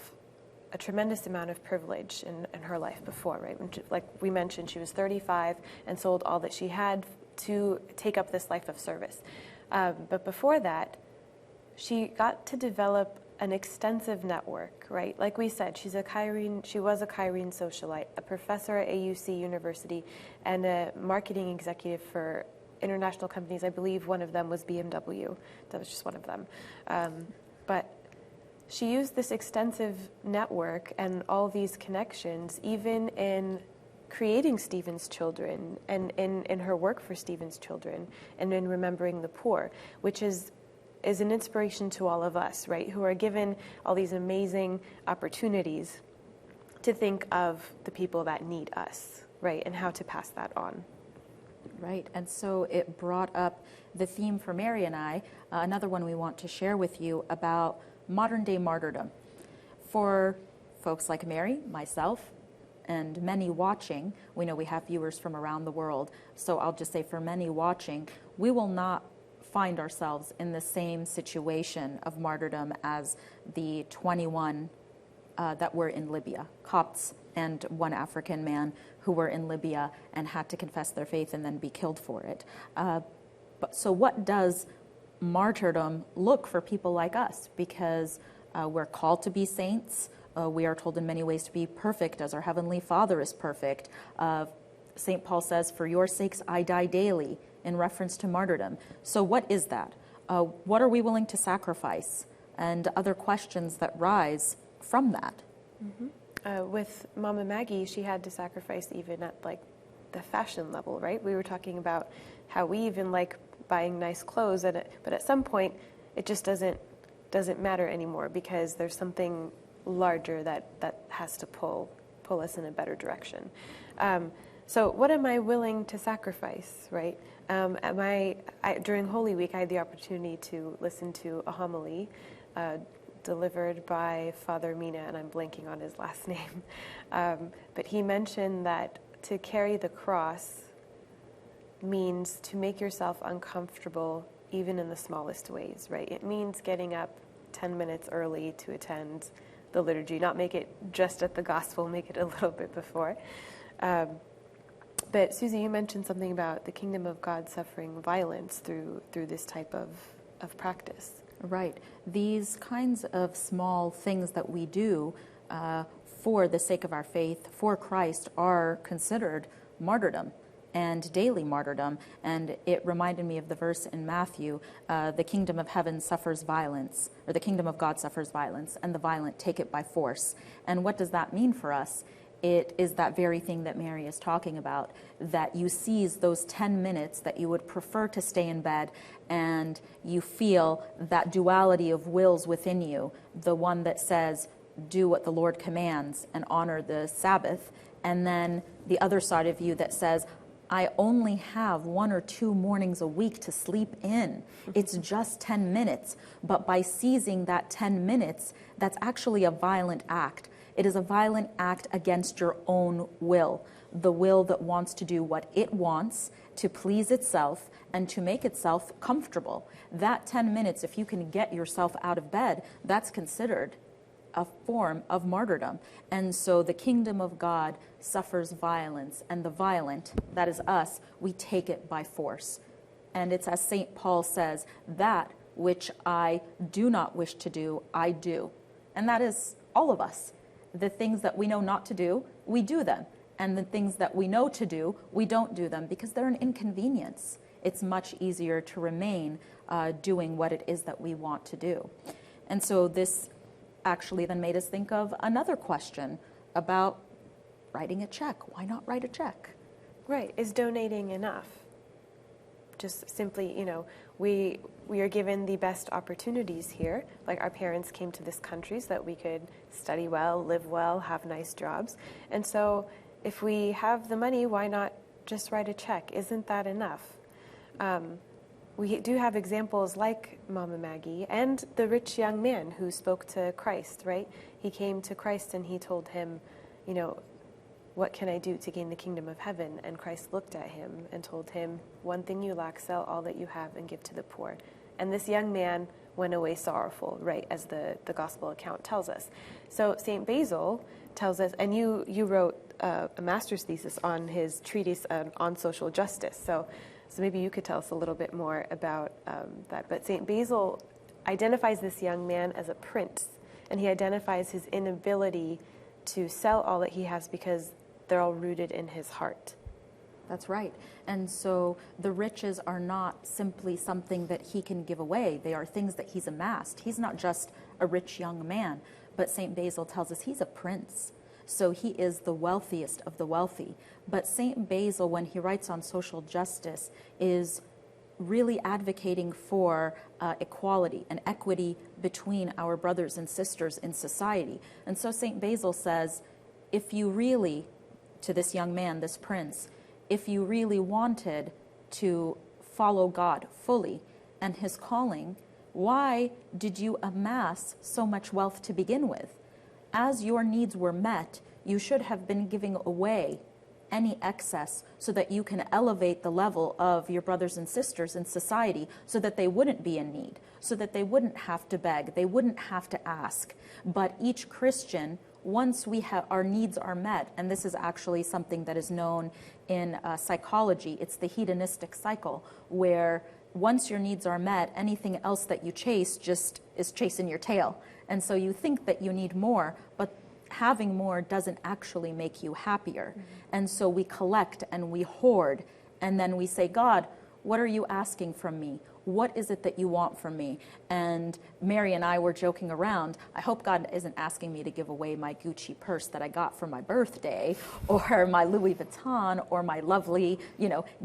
a tremendous amount of privilege in her life before, right? Like we mentioned, she was 35 and sold all that she had to take up this life of service. But before that, she got to develop an extensive network, right? Like we said, she was a Cairene socialite, a professor at AUC University, and a marketing executive for international companies. I believe one of them was BMW. That was just one of them. But she used this extensive network and all these connections, even in creating Stephen's children and in her work for Stephen's children and in remembering the poor, which is an inspiration to all of us, right, who are given all these amazing opportunities to think of the people that need us, right, and how to pass that on. Right, and so it brought up the theme for Mary and I, another one we want to share with you about modern-day martyrdom. For folks like Mary, myself, and many watching, we know we have viewers from around the world, so I'll just say for many watching, we will not find ourselves in the same situation of martyrdom as the 21 that were in Libya, Copts and one African man who were in Libya and had to confess their faith and then be killed for it. So what does martyrdom look for people like us? Because we're called to be saints. We are told in many ways to be perfect as our Heavenly Father is perfect. St. Paul says, "For your sakes I die daily," in reference to martyrdom. So what is that? What are we willing to sacrifice? And other questions that rise from that. Mm-hmm. With Mama Maggie, she had to sacrifice even at like the fashion level, right? We were talking about how we even like buying nice clothes, but at some point it just doesn't matter anymore because there's something larger that has to pull us in a better direction. So what am I willing to sacrifice, right? During Holy Week, I had the opportunity to listen to a homily delivered by Father Mina, and I'm blanking on his last name. But he mentioned that to carry the cross means to make yourself uncomfortable even in the smallest ways, right? It means getting up 10 minutes early to attend the liturgy, not make it just at the gospel, make it a little bit before. But Suzie, you mentioned something about the kingdom of God suffering violence through this type of practice. Right. These kinds of small things that we do for the sake of our faith, for Christ, are considered martyrdom and daily martyrdom. And it reminded me of the verse in Matthew, the kingdom of heaven suffers violence, or the kingdom of God suffers violence, and the violent take it by force. And what does that mean for us? It is that very thing that Mary is talking about, that you seize those 10 minutes that you would prefer to stay in bed, and you feel that duality of wills within you, the one that says, do what the Lord commands and honor the Sabbath, and then the other side of you that says, I only have 1 or 2 mornings a week to sleep in. It's just 10 minutes. But by seizing that 10 minutes, that's actually a violent act. It is a violent act against your own will, the will that wants to do what it wants, to please itself, and to make itself comfortable. That 10 minutes, if you can get yourself out of bed, that's considered a form of martyrdom. And so the kingdom of God suffers violence, and the violent, that is us, we take it by force. And it's as St. Paul says, that which I do not wish to do, I do. And that is all of us. The things that we know not to do, we do them. And the things that we know to do, we don't do them because they're an inconvenience. It's much easier to remain doing what it is that we want to do. And so this actually then made us think of another question about writing a check. Why not write a check? Right. Is donating enough? Just simply, we are given the best opportunities here. Like our parents came to this country so that we could study well, live well, have nice jobs. And so if we have the money, why not just write a check? Isn't that enough? We do have examples like Mama Maggie and the rich young man who spoke to Christ, right? He came to Christ and he told him, what can I do to gain the kingdom of heaven? And Christ looked at him and told him, one thing you lack, sell all that you have and give to the poor. And this young man went away sorrowful, right, as the gospel account tells us. So St. Basil tells us, and you wrote a master's thesis on his treatise on social justice. So maybe you could tell us a little bit more about that. But St. Basil identifies this young man as a prince, and he identifies his inability to sell all that he has because they're all rooted in his heart. That's right. And so the riches are not simply something that he can give away. They are things that he's amassed. He's not just a rich young man, but St. Basil tells us he's a prince. So he is the wealthiest of the wealthy. But St. Basil, when he writes on social justice, is really advocating for equality and equity between our brothers and sisters in society. And so St. Basil says, if you really, to this young man, this prince, if you really wanted to follow God fully and his calling, why did you amass so much wealth to begin with? As your needs were met, you should have been giving away any excess so that you can elevate the level of your brothers and sisters in society so that they wouldn't be in need, so that they wouldn't have to beg, they wouldn't have to ask. But each Christian, once our needs are met, and this is actually something that is known in psychology, it's the hedonistic cycle, where once your needs are met, anything else that you chase just is chasing your tail. And so you think that you need more, but having more doesn't actually make you happier. Mm-hmm. And so we collect and we hoard, and then we say, God, what are you asking from me? What is it that you want from me? And Mary and I were joking around, I hope God isn't asking me to give away my Gucci purse that I got for my birthday, or my Louis Vuitton, or my lovely,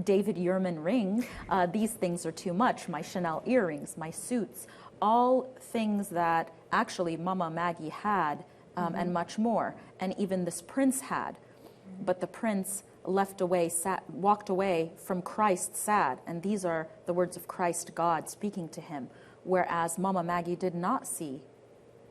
David Yurman ring. These things are too much. My Chanel earrings, my suits, all things that actually Mama Maggie had and much more. And even this prince had. But the prince walked away from Christ sad. And these are the words of Christ God speaking to him. Whereas Mama Maggie did not see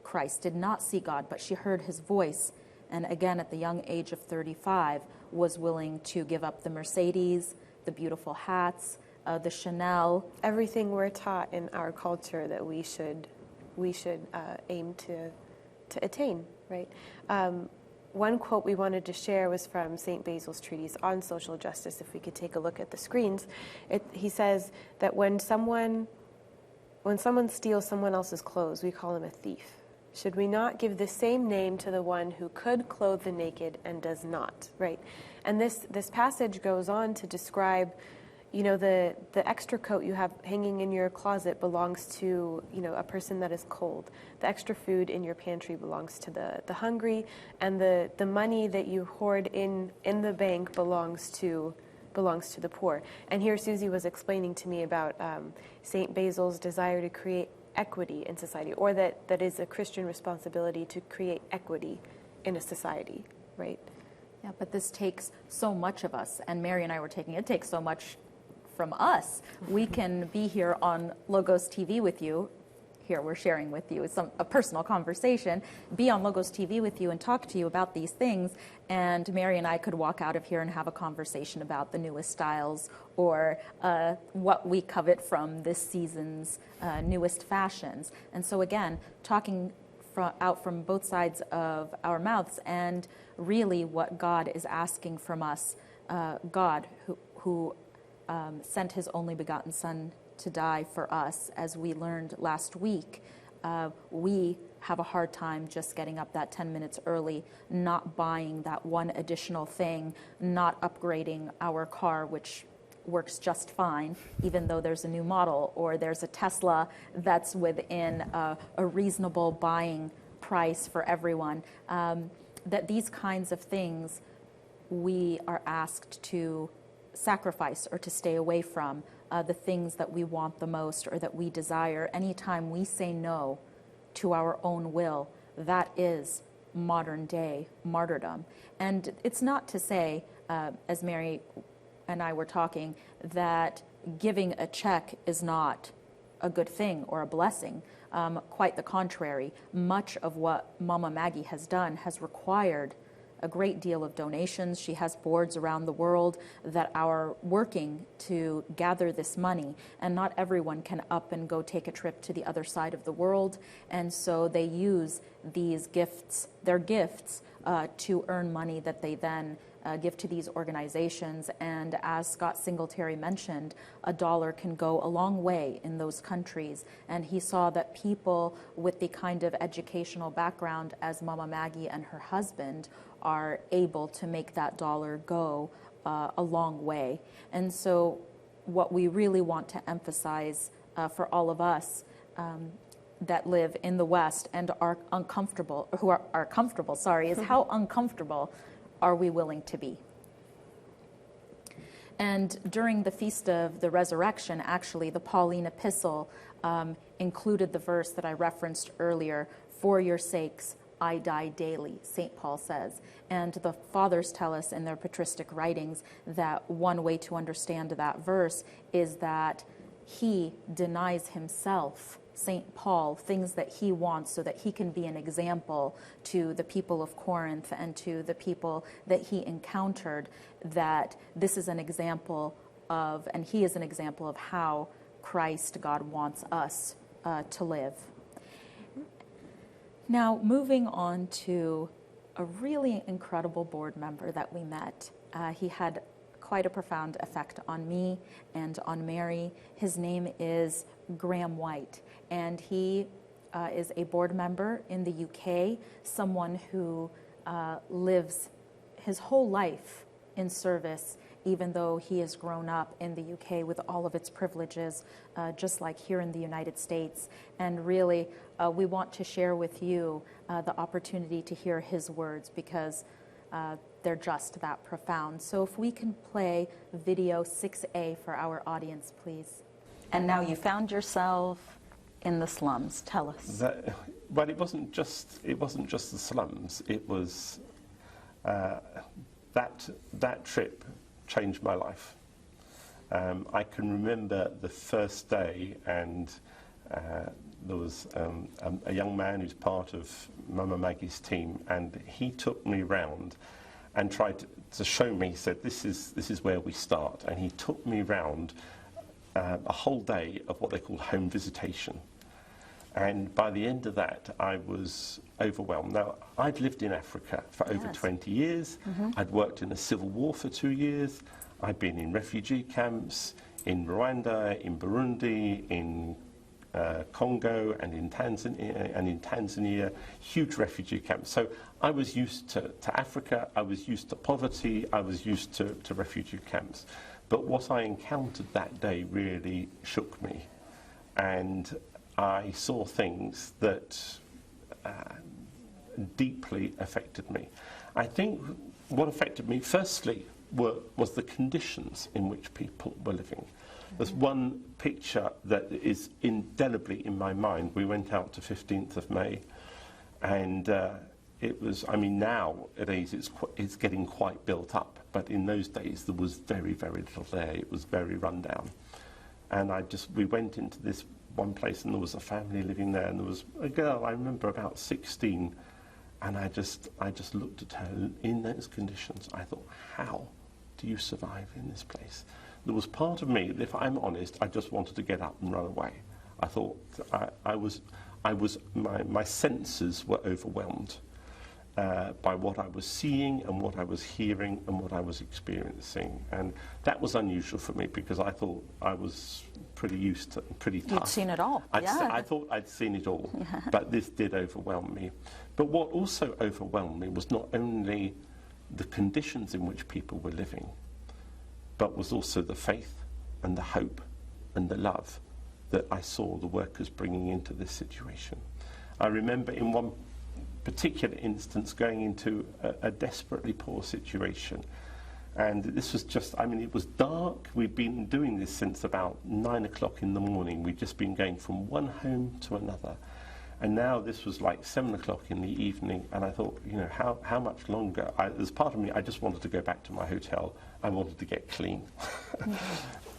Christ, did not see God, but she heard his voice. And again, at the young age of 35, was willing to give up the Mercedes, the beautiful hats, the Chanel. Everything we're taught in our culture that we should aim to attain, right? One quote we wanted to share was from St. Basil's treatise on social justice. If we could take a look at the screens, he says that when someone steals someone else's clothes, we call him a thief. Should we not give the same name to the one who could clothe the naked and does not, right? And this passage goes on to describe, the extra coat you have hanging in your closet belongs to, a person that is cold. The extra food in your pantry belongs to the hungry, and the money that you hoard in the bank belongs to the poor. And here Suzie was explaining to me about St. Basil's desire to create equity in society, or that is a Christian responsibility to create equity in a society, right? Yeah, but this takes so much of us, and Mary and I were taking it takes so much from us. We can be here on Logos TV with you. Here we're sharing with you a personal conversation, be on Logos TV with you and talk to you about these things, and Mary and I could walk out of here and have a conversation about the newest styles or what we covet from this season's newest fashions. And so again, talking out from both sides of our mouths, and really what God is asking from us, God who sent his only begotten Son to die for us, as we learned last week. We have a hard time just getting up that 10 minutes early, not buying that one additional thing, not upgrading our car, which works just fine, even though there's a new model, or there's a Tesla that's within a reasonable buying price for everyone. That these kinds of things we are asked to sacrifice or to stay away from. The things that we want the most or that we desire. Anytime we say no to our own will, that is modern day martyrdom. And it's not to say, as Mary and I were talking, that giving a check is not a good thing or a blessing. Quite the contrary. Much of what Mama Maggie has done has required a great deal of donations. She has boards around the world that are working to gather this money, and not everyone can up and go take a trip to the other side of the world, and so they use these gifts, their gifts, to earn money that they then give to these organizations. And as Scott Singletary mentioned, $1 can go a long way in those countries, and he saw that people with the kind of educational background as Mama Maggie and her husband are able to make that dollar go a long way. And so what we really want to emphasize for all of us that live in the West and are uncomfortable, who are comfortable, is how uncomfortable are we willing to be? And during the Feast of the Resurrection, actually, the Pauline epistle included the verse that I referenced earlier, "For your sakes I die daily," St. Paul says. And the fathers tell us in their patristic writings that one way to understand that verse is that he denies himself, St. Paul, things that he wants so that he can be an example to the people of Corinth and to the people that he encountered, that this is an example of, and he is an example of how Christ, God, wants us to live. Now, moving on to a really incredible board member that we met. He had quite a profound effect on me and on Mary. His name is Graham White, and he is a board member in the UK, someone who lives his whole life in service, even though he has grown up in the UK with all of its privileges, just like here in the United States. And really, we want to share with you the opportunity to hear his words, because they're just that profound. So if we can play video 6A for our audience, please. And now you found yourself in the slums? Tell us. Well, it wasn't just the slums. It was that trip changed my life. I can remember the first day, and there was a young man who's part of Mama Maggie's team, and he took me round and tried to show me. He said, "This is where we start," and he took me round a whole day of what they call home visitation. And by the end of that, I was overwhelmed. Now, I'd lived in Africa for over 20 years. I'd worked in the civil war for 2 years. I'd been in refugee camps in Rwanda, in Burundi, in Congo, and in Tanzania, huge refugee camps. So I was used to Africa, I was used to poverty, I was used to refugee camps. But what I encountered that day really shook me. And I saw things that deeply affected me. I think what affected me, firstly, was the conditions in which people were living. There's one picture that is indelibly in my mind. We went out to 15th of May, and it was, I mean, nowadays it's getting quite built up, but in those days there was very, very little there. It was very run down. And we went into this one place, and there was a family living there, and there was a girl, I remember about 16, and I just looked at her in those conditions. I thought, how do you survive in this place? There was part of me, if I'm honest, I just wanted to get up and run away. I thought my senses were overwhelmed by what I was seeing and what I was hearing and what I was experiencing. And that was unusual for me, because I thought I was pretty used to, pretty tough. You'd seen it all. I thought I'd seen it all, but this did overwhelm me. But what also overwhelmed me was not only the conditions in which people were living, but was also the faith and the hope and the love that I saw the workers bringing into this situation. I remember in one particular instance going into a desperately poor situation. And this was just, I mean, it was dark. We'd been doing this since about 9 o'clock in the morning. We'd just been going from one home to another. And now this was like 7 o'clock in the evening, and I thought, you know, how much longer? There's part of me, I just wanted to go back to my hotel. I wanted to get clean.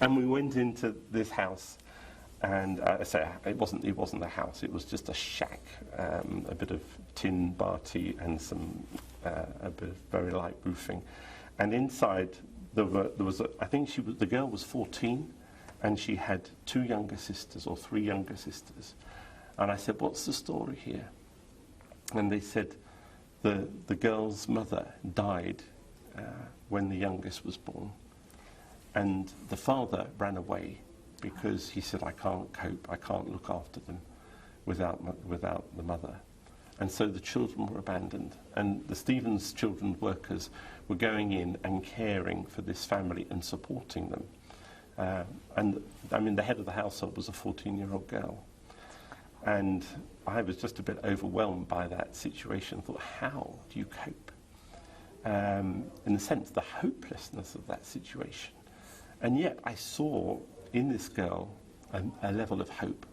And we went into this house, and it wasn't a house, it was just a shack, a bit of tin barty and a bit of very light roofing. And inside there was I think the girl was 14, and she had 2 younger sisters or 3 younger sisters. And I said, "What's the story here?" And they said the girl's mother died when the youngest was born. And the father ran away because he said, "I can't cope, I can't look after them without the mother." And so the children were abandoned. And the Stevens Children's workers were going in and caring for this family and supporting them. And I mean, the head of the household was a 14-year-old girl. And I was just a bit overwhelmed by that situation. I thought, how do you cope? In the sense, the hopelessness of that situation. And yet I saw in this girl a level of hope.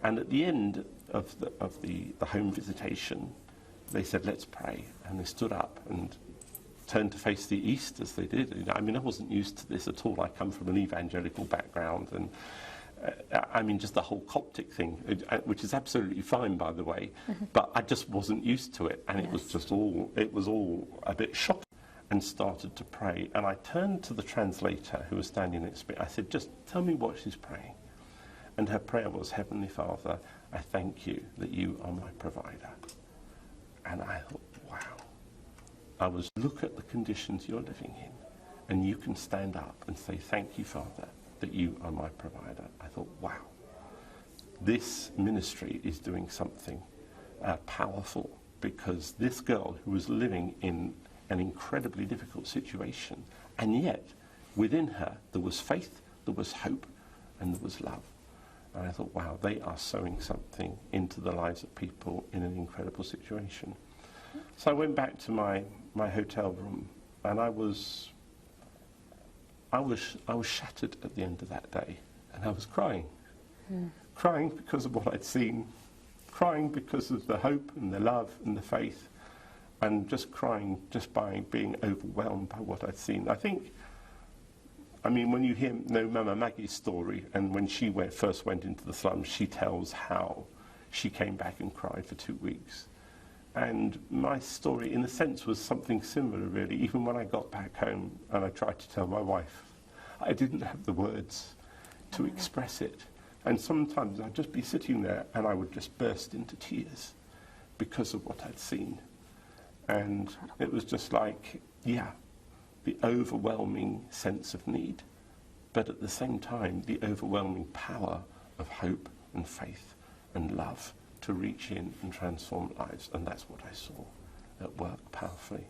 And at the end of the home visitation, they said, "Let's pray." And they stood up and turned to face the east as they did. I mean, I wasn't used to this at all. I come from an evangelical background, and I mean, just the whole Coptic thing, which is absolutely fine, by the way, but I just wasn't used to it, and it was all a bit shocking, and started to pray. And I turned to the translator who was standing next to me. I said, "Just tell me what she's praying." And her prayer was, "Heavenly Father, I thank you that you are my provider." And I thought, wow. I was, look at the conditions you're living in, and you can stand up and say, "Thank you, Father, that you are my provider." I thought, wow, this ministry is doing something powerful, because this girl who was living in an incredibly difficult situation, and yet within her there was faith, there was hope, and there was love. And I thought, wow, they are sowing something into the lives of people in an incredible situation. So I went back to my hotel room, and I was shattered at the end of that day, and I was crying. crying because of what I'd seen, crying because of the hope and the love and the faith, and just crying just by being overwhelmed by what I'd seen. I mean, when you know Mama Maggie's story, and when she first went into the slums, she tells how she came back and cried for 2 weeks. And my story, in a sense, was something similar, really. Even when I got back home and I tried to tell my wife, I didn't have the words to express it. And sometimes I'd just be sitting there and I would just burst into tears because of what I'd seen. And it was just like, yeah, the overwhelming sense of need, but at the same time, the overwhelming power of hope and faith and love to reach in and transform lives. And that's what I saw at work powerfully.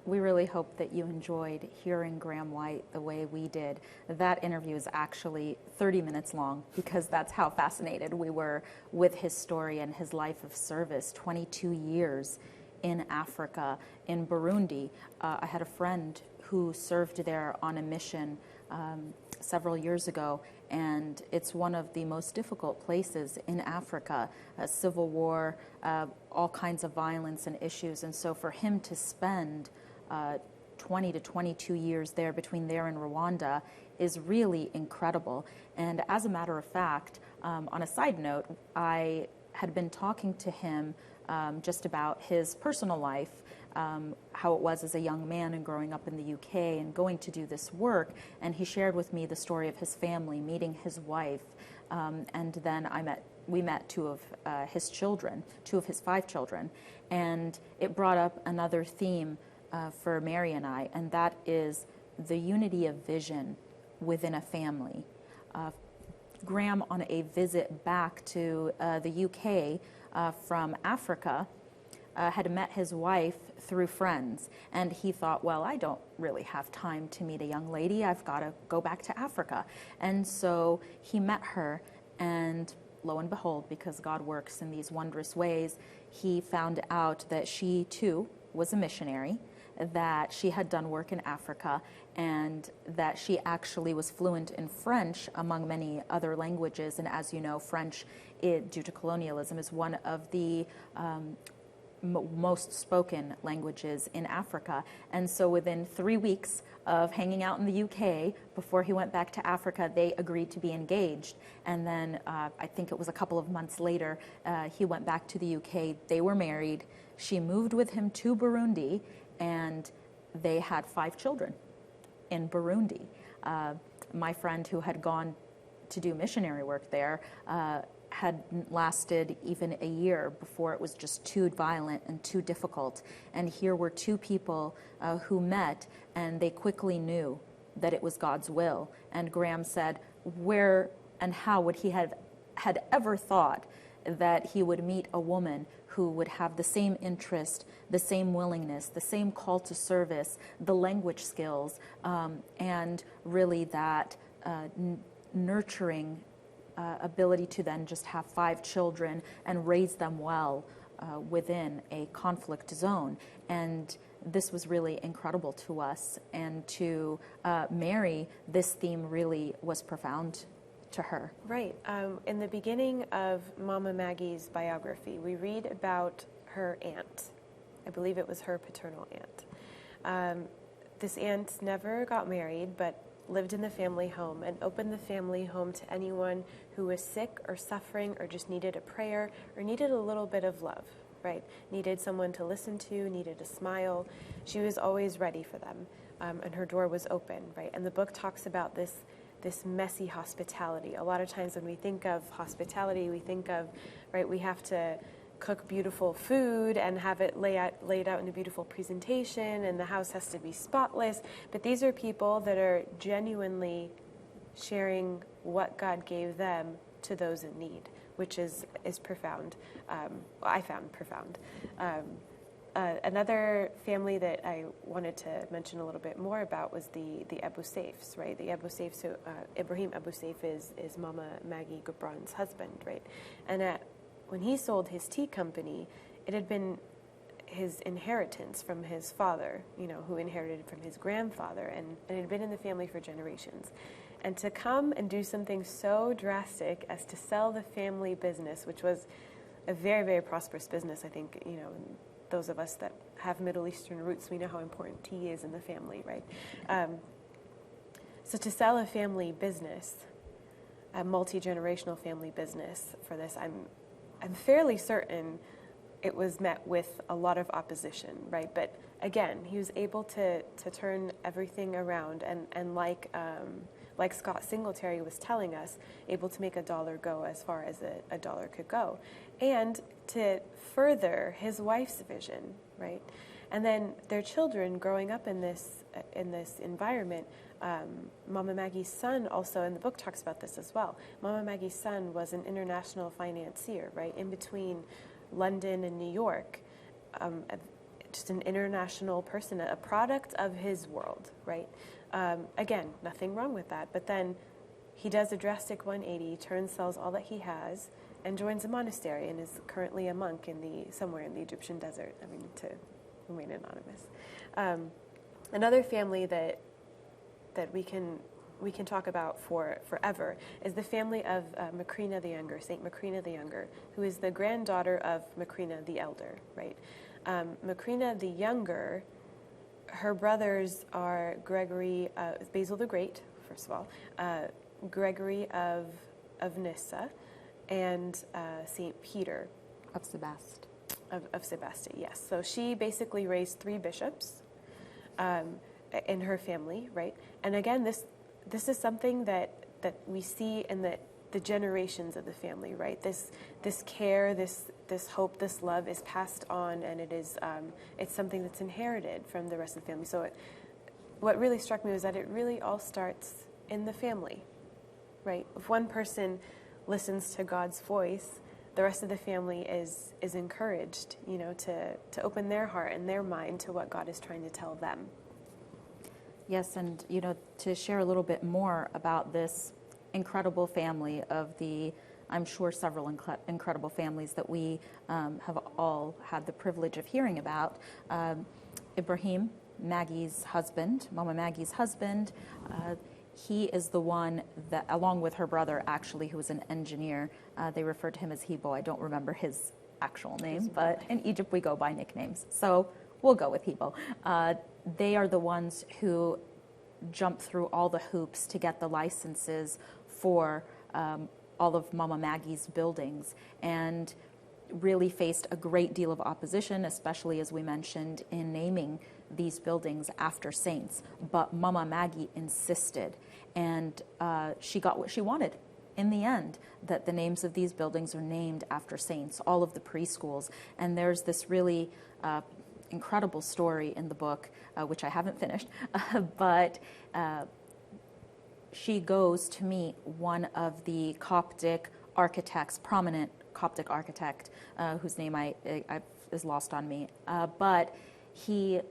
We really hope that you enjoyed hearing Graham White the way we did. That interview is actually 30 minutes long because that's how fascinated we were with his story and his life of service, 22 years in Africa, in Burundi. I had a friend who served there on a mission several years ago, and it's one of the most difficult places in Africa, civil war, all kinds of violence and issues. And so for him to spend 20 to 22 years there, between there and Rwanda, is really incredible. And as a matter of fact, on a side note, I had been talking to him just about his personal life, how it was as a young man and growing up in the UK and going to do this work. And he shared with me the story of his family, meeting his wife, and then we met two of his children, two of his 5 children. And it brought up another theme for Mary and I, and that is the unity of vision within a family. Graham, on a visit back to the UK from Africa, had met his wife through friends, and he thought, well, I don't really have time to meet a young lady. I've got to go back to Africa. And so he met her, and lo and behold, because God works in these wondrous ways, he found out that she too was a missionary, that she had done work in Africa, and that she actually was fluent in French among many other languages. And as you know, French, due to colonialism, is one of the most spoken languages in Africa. And so within 3 weeks of hanging out in the UK before he went back to Africa, they agreed to be engaged. And then I think it was a couple of months later, he went back to the UK. They were married. She moved with him to Burundi, and they had 5 children in Burundi. My friend who had gone to do missionary work there had lasted even a year before it was just too violent and too difficult. And here were 2 people who met, and they quickly knew that it was God's will. And Graham said, where and how would he had ever thought that he would meet a woman who would have the same interest, the same willingness, the same call to service, the language skills, and really that nurturing ability to then just have 5 children and raise them well within a conflict zone. And this was really incredible to us. And to Mary, this theme really was profound to her. Right. In the beginning of Mama Maggie's biography, we read about her aunt. I believe it was her paternal aunt. This aunt never got married, but lived in the family home and opened the family home to anyone who was sick or suffering or just needed a prayer or needed a little bit of love, right? Needed someone to listen to, needed a smile. She was always ready for them, and her door was open, right? And the book talks about this messy hospitality. A lot of times when we think of hospitality, we think of, right, we have to cook beautiful food and have it laid out in a beautiful presentation, and the house has to be spotless. But these are people that are genuinely sharing what God gave them to those in need, which is profound. I found profound. Another family that I wanted to mention a little bit more about was the Abu Saifs, right? The Abu Saifs, so Ibrahim Abu Saif is Mama Maggie Gobran's husband, right? And when he sold his tea company, it had been his inheritance from his father, who inherited it from his grandfather, and it had been in the family for generations. and to come and do something so drastic as to sell the family business, which was a very, very prosperous business. I think, those of us that have Middle Eastern roots, we know how important tea is in the family, right? So to sell a family business, a multi-generational family business for this, I'm fairly certain it was met with a lot of opposition, right? But again, he was able to turn everything around, and like Scott Singletary was telling us, able to make a dollar go as far as a dollar could go, and to further his wife's vision, right? And then their children growing up in this environment. Mama Maggie's son also in the book talks about this as well. Mama Maggie's son was an international financier, right, in between London and New York, just an international person, a product of his world, right? Again, nothing wrong with that. But then he does a drastic 180, sells all that he has, and joins a monastery, and is currently a monk somewhere in the Egyptian desert. I mean, to remain anonymous. Another family that we can talk about forever is the family of Macrina the Younger, Saint Macrina the Younger, who is the granddaughter of Macrina the Elder, right? Macrina the Younger, her brothers are Basil the Great, first of all, Gregory of Nyssa, and Saint Peter of Sebaste. Of Sebaste, yes. So she basically raised 3 bishops in her family, right? And again, this is something that we see in the generations of the family, right? This care, this hope, this love is passed on, and it's something that's inherited from the rest of the family. So what really struck me was that it really all starts in the family, right? If one person listens to God's voice, the rest of the family is encouraged, to open their heart and their mind to what God is trying to tell them. Yes, and to share a little bit more about this incredible family of I'm sure several incredible families that we have all had the privilege of hearing about. Ibrahim, Maggie's husband, Mama Maggie's husband, he is the one that, along with her brother, actually, who was an engineer, they referred to him as Hebo. I don't remember his actual name, but in Egypt we go by nicknames. So we'll go with Hebo. They are the ones who jumped through all the hoops to get the licenses for all of Mama Maggie's buildings, and really faced a great deal of opposition, especially, as we mentioned, in naming these buildings after saints. But Mama Maggie insisted, and she got what she wanted. In the end, that the names of these buildings are named after saints, all of the preschools. And there's this really incredible story in the book, which I haven't finished, but she goes to meet one of the Coptic architects, prominent Coptic architect, whose name is lost on me. But she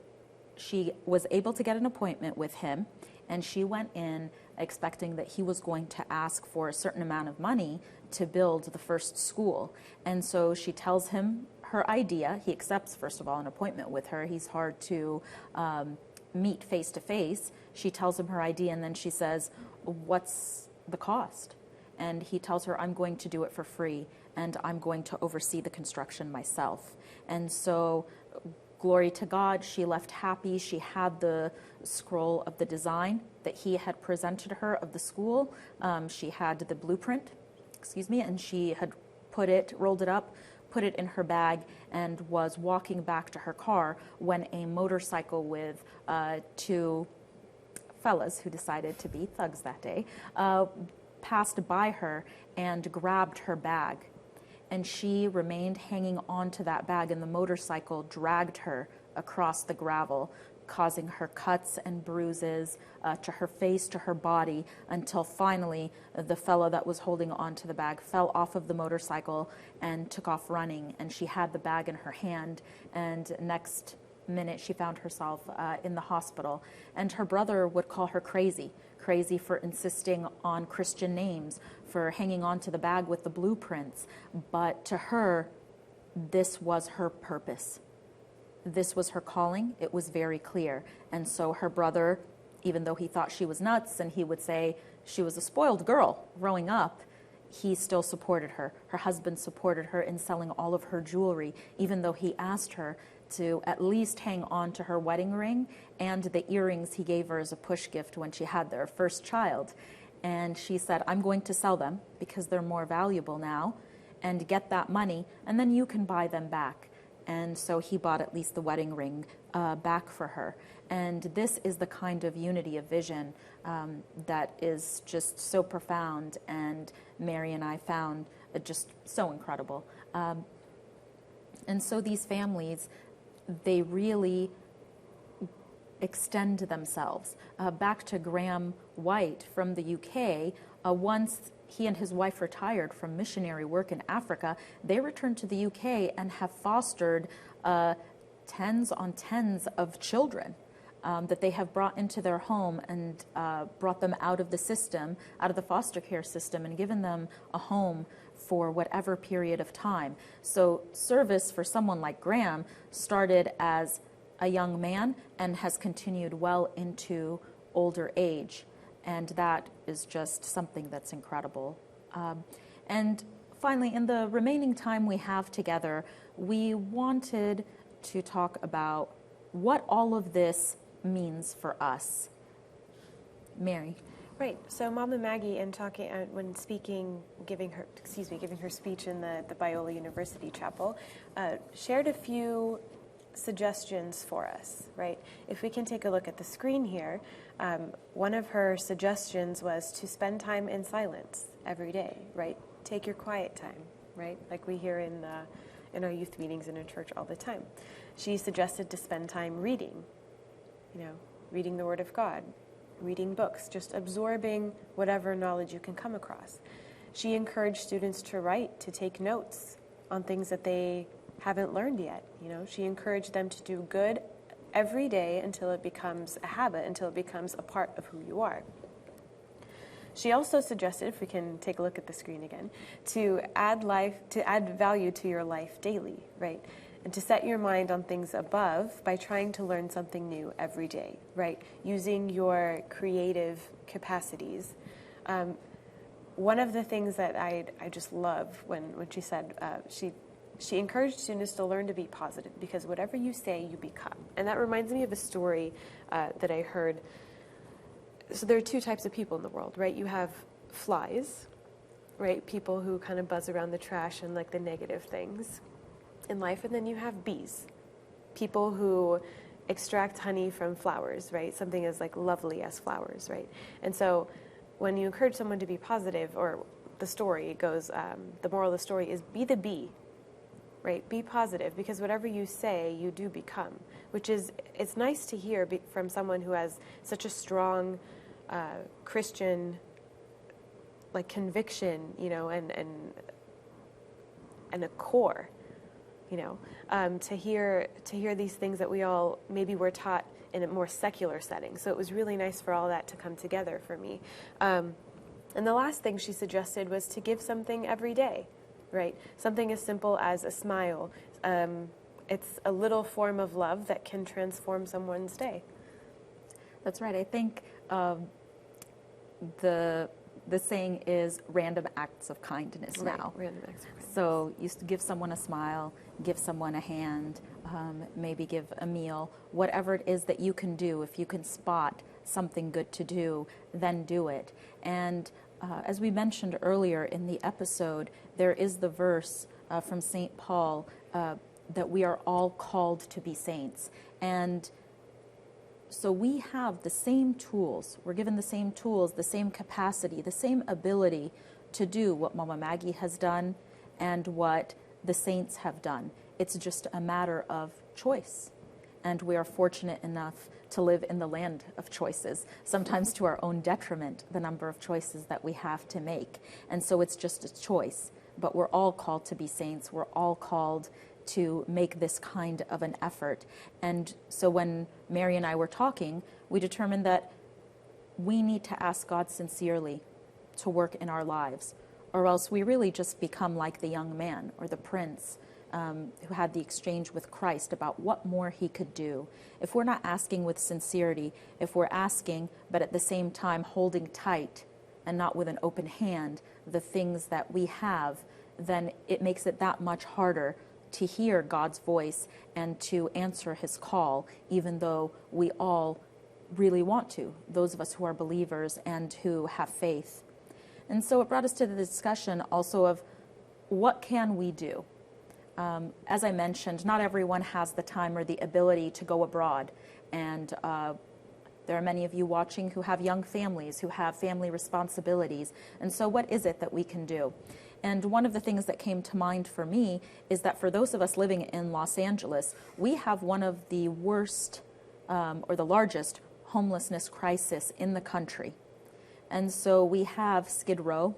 was able to get an appointment with him, and she went in expecting that he was going to ask for a certain amount of money to build the first school. And so she tells him her idea. He accepts, first of all, an appointment with her. He's hard to meet face to face. She tells him her idea, and then she says, "What's the cost?" And he tells her, "I'm going to do it for free, and I'm going to oversee the construction myself." And so, glory to God, she left happy. She had the scroll of the design that he had presented her of the school. She had the blueprint, and she had rolled it up, put it in her bag, and was walking back to her car when a motorcycle with 2 fellas who decided to be thugs that day passed by her and grabbed her bag. And she remained hanging on to that bag, and the motorcycle dragged her across the gravel, causing her cuts and bruises to her face, to her body, until finally the fellow that was holding on to the bag fell off of the motorcycle and took off running. And she had the bag in her hand, and next minute she found herself in the hospital. And her brother would call her crazy for insisting on Christian names, for hanging on to the bag with the blueprints. But to her, this was her purpose. This was her calling. It was very clear. And so her brother, even though he thought she was nuts, and he would say, she was a spoiled girl growing up, he still supported her. Her husband supported her in selling all of her jewelry, even though he asked her to at least hang on to her wedding ring and the earrings he gave her as a push gift when she had their first child. And she said, I'm going to sell them because they're more valuable now and get that money, and then you can buy them back. And so he bought at least the wedding ring back for her. And this is the kind of unity of vision that is just so profound, and Mary and I found just so incredible. And so these families, they really extend themselves. Back to Graham White from the UK, once he and his wife retired from missionary work in Africa, they returned to the UK and have fostered tens on tens of children that they have brought into their home and brought them out of the system, out of the foster care system, and given them a home for whatever period of time. So service for someone like Graham started as a young man and has continued well into older age. And that is just something that's incredible. And finally, in the remaining time we have together, we wanted to talk about what all of this means for us. Mary. Right. So Mama Maggie, in talking when speaking, giving her speech in the Biola University Chapel, shared a few suggestions for us. Right. If we can take a look at the screen here, one of her suggestions was to spend time in silence every day. Right. Take your quiet time. Right. Like we hear in our youth meetings in a church all the time. She suggested to spend time reading. Reading the Word of God, reading books, just absorbing whatever knowledge you can come across. She encouraged students to write, to take notes on things that they haven't learned yet. She encouraged them to do good every day until it becomes a habit, until it becomes a part of who you are. She also suggested, if we can take a look at the screen again, to add value to your life daily, right? And to set your mind on things above by trying to learn something new every day, right? Using your creative capacities. One of the things that I just love when she said, she encouraged students to learn to be positive, because whatever you say, you become. And that reminds me of a story that I heard. So there are two types of people in the world, right? You have flies, right? People who kind of buzz around the trash and like the negative things in life. And then you have bees, people who extract honey from flowers, right? Something as like lovely as flowers, right? And so when you encourage someone to be positive, or the story goes, the moral of the story is be the bee, right? Be positive, because whatever you say, you do become, which is, it's nice to hear from someone who has such a strong Christian like conviction, and a core, to hear these things that we all maybe were taught in a more secular setting. So it was really nice for all that to come together for me. And the last thing she suggested was to give something every day, right? Something as simple as a smile. It's a little form of love that can transform someone's day. That's right. I think the saying is random acts of kindness now. Right, random acts of kindness. So you give someone a smile, give someone a hand, maybe give a meal, whatever it is that you can do. If you can spot something good to do, then do it. And as we mentioned earlier in the episode, there is the verse from St. Paul that we are all called to be saints. And so we have the same tools. We're given the same tools, the same capacity, the same ability to do what Mama Maggie has done and what the saints have done. It's just a matter of choice. And we are fortunate enough to live in the land of choices, sometimes to our own detriment, the number of choices that we have to make. And so it's just a choice. But we're all called to be saints. We're all called to make this kind of an effort. And so when Mary and I were talking, we determined that we need to ask God sincerely to work in our lives, or else we really just become like the young man or the prince who had the exchange with Christ about what more he could do. If we're not asking with sincerity, if we're asking but at the same time holding tight and not with an open hand the things that we have, then it makes it that much harder to hear God's voice and to answer his call, even though we all really want to, those of us who are believers and who have faith. And so it brought us to the discussion also of what can we do? As I mentioned, not everyone has the time or the ability to go abroad, and there are many of you watching who have young families, who have family responsibilities. And so what is it that we can do? And one of the things that came to mind for me is that for those of us living in Los Angeles, we have one of the worst or the largest homelessness crisis in the country. And so we have Skid Row,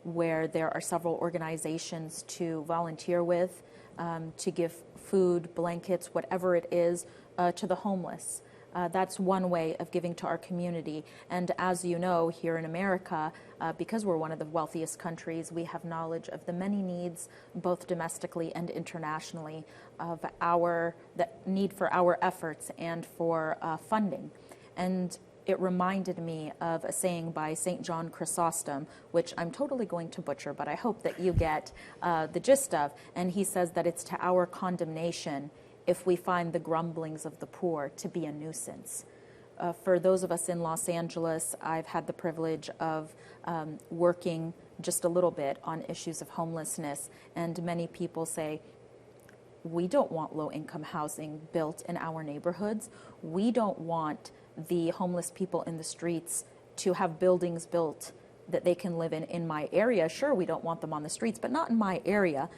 where there are several organizations to volunteer with, to give food, blankets, whatever it is, to the homeless. That's one way of giving to our community. And as you know, here in America, because we're one of the wealthiest countries, we have knowledge of the many needs, both domestically and internationally, of the need for our efforts and for funding. And it reminded me of a saying by St. John Chrysostom, which I'm totally going to butcher, but I hope that you get the gist of. And he says that it's to our condemnation if we find the grumblings of the poor to be a nuisance. For those of us in Los Angeles, I've had the privilege of working just a little bit on issues of homelessness, and many people say, we don't want low-income housing built in our neighborhoods. We don't want the homeless people in the streets to have buildings built that they can live in my area. Sure, we don't want them on the streets, but not in my area.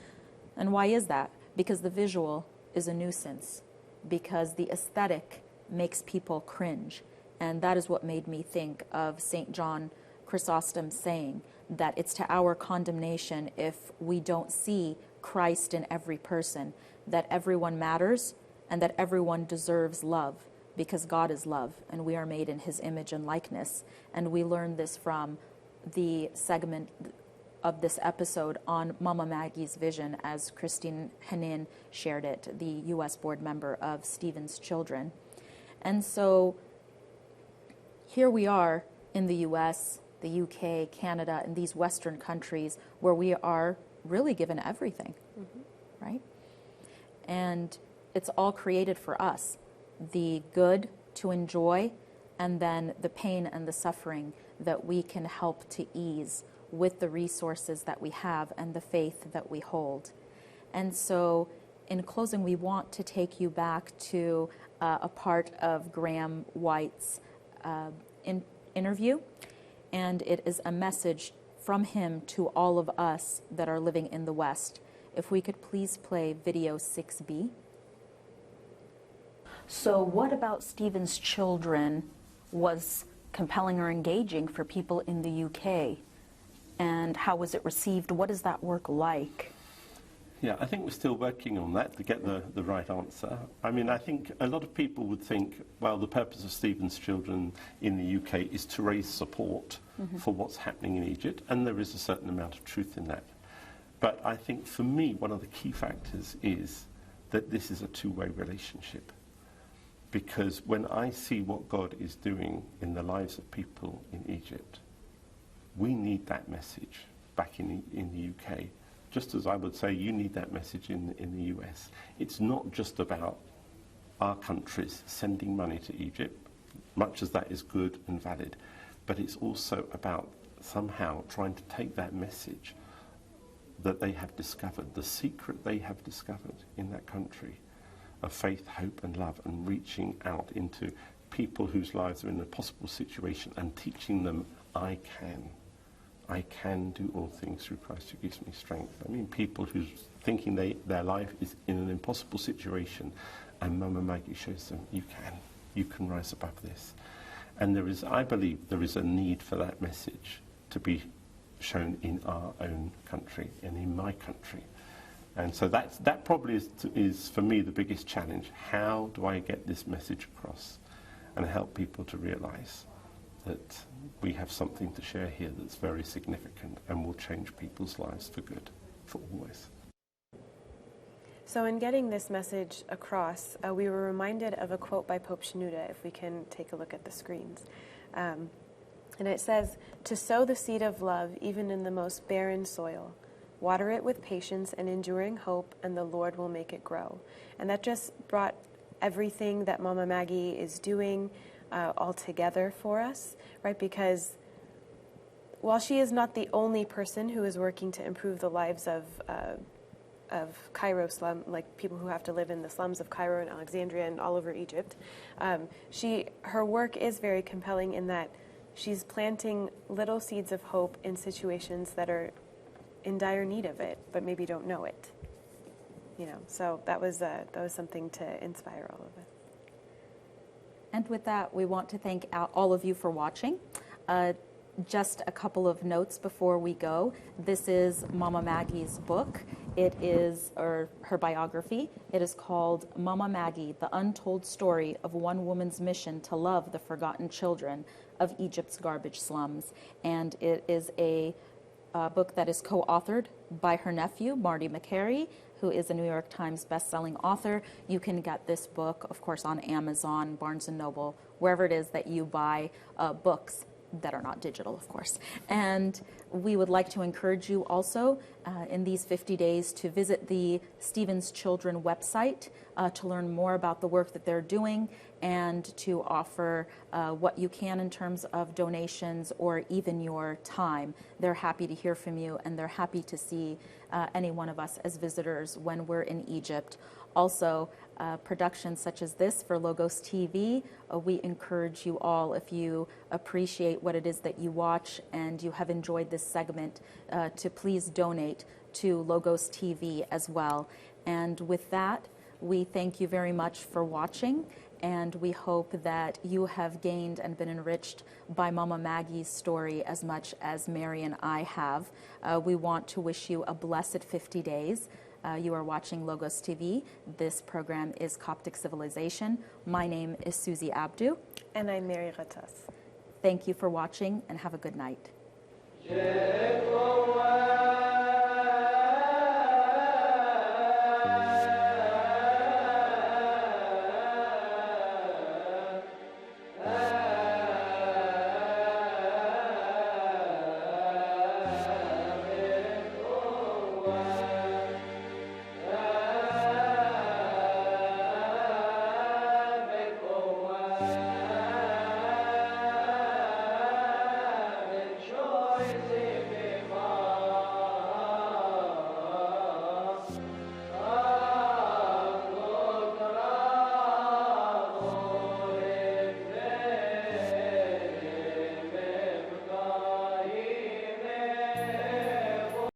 And why is that? Because the visual is a nuisance, because the aesthetic makes people cringe. And that is what made me think of St. John Chrysostom saying that it's to our condemnation if we don't see Christ in every person, that everyone matters and that everyone deserves love, because God is love and we are made in his image and likeness. And we learned this from the segment of this episode on Mama Maggie's vision, as Christine Hanin shared it, the U.S. board member of Stephen's Children. And so here we are in the U.S., the U.K., Canada, and these Western countries where we are really given everything, right? And it's all created for us, the good to enjoy, and then the pain and the suffering that we can help to ease with the resources that we have and the faith that we hold. And so in closing, we want to take you back to a part of Graham White's interview, and it is a message from him to all of us that are living in the West. If we could please play video 6B. So what about Stephen's Children was compelling or engaging for people in the UK? And how was it received? What is that work like? Yeah, I think we're still working on that to get the right answer. I mean, I think a lot of people would think, well, the purpose of Stephen's Children in the UK is to raise support for what's happening in Egypt, and there is a certain amount of truth in that. But I think for me, one of the key factors is that this is a two-way relationship. Because when I see what God is doing in the lives of people in Egypt, we need that message back in the UK, just as I would say you need that message in the US. It's not just about our countries sending money to Egypt, much as that is good and valid, but it's also about somehow trying to take that message that they have discovered, the secret they have discovered in that country of faith, hope and love, and reaching out into people whose lives are in a possible situation and teaching them, I can do all things through Christ who gives me strength. I mean, people who's thinking their life is in an impossible situation, and Mama Maggie shows them, you can rise above this. And there is, I believe, there is a need for that message to be shown in our own country and in my country. And so that probably is for me the biggest challenge. How do I get this message across and help people to realize that we have something to share here that's very significant and will change people's lives for good, for always. So in getting this message across, we were reminded of a quote by Pope Shenouda, if we can take a look at the screens. And it says, to sow the seed of love even in the most barren soil. Water it with patience and enduring hope, and the Lord will make it grow. And that just brought everything that Mama Maggie is doing all together for us, right? Because while she is not the only person who is working to improve the lives of Cairo slum, like people who have to live in the slums of Cairo and Alexandria and all over Egypt, her work is very compelling in that she's planting little seeds of hope in situations that are in dire need of it, but maybe don't know it. So that was something to inspire all of us. And with that, we want to thank all of you for watching. Just a couple of notes before we go. This is Mama Maggie's book. It is, or her biography. It is called Mama Maggie, The Untold Story of One Woman's Mission to Love the Forgotten Children of Egypt's Garbage Slums. And it is a book that is co-authored by her nephew, Marty McCary, who is a New York Times best-selling author. You can get this book, of course, on Amazon, Barnes & Noble, wherever it is that you buy books that are not digital, of course. And we would like to encourage you also in these 50 days to visit the Stevens Children website to learn more about the work that they're doing and to offer what you can in terms of donations or even your time. They're happy to hear from you, and they're happy to see any one of us as visitors when we're in Egypt. Also, productions such as this for Logos TV, we encourage you all, if you appreciate what it is that you watch and you have enjoyed this segment, to please donate to Logos TV as well. And with that, we thank you very much for watching, and we hope that you have gained and been enriched by Mama Maggie's story as much as Mary and I have. We want to wish you a blessed 50 days. You are watching Logos TV. This program is Coptic Civilization. My name is Suzie Abdou. And I'm Mary Ghattas. Thank you for watching, and have a good night.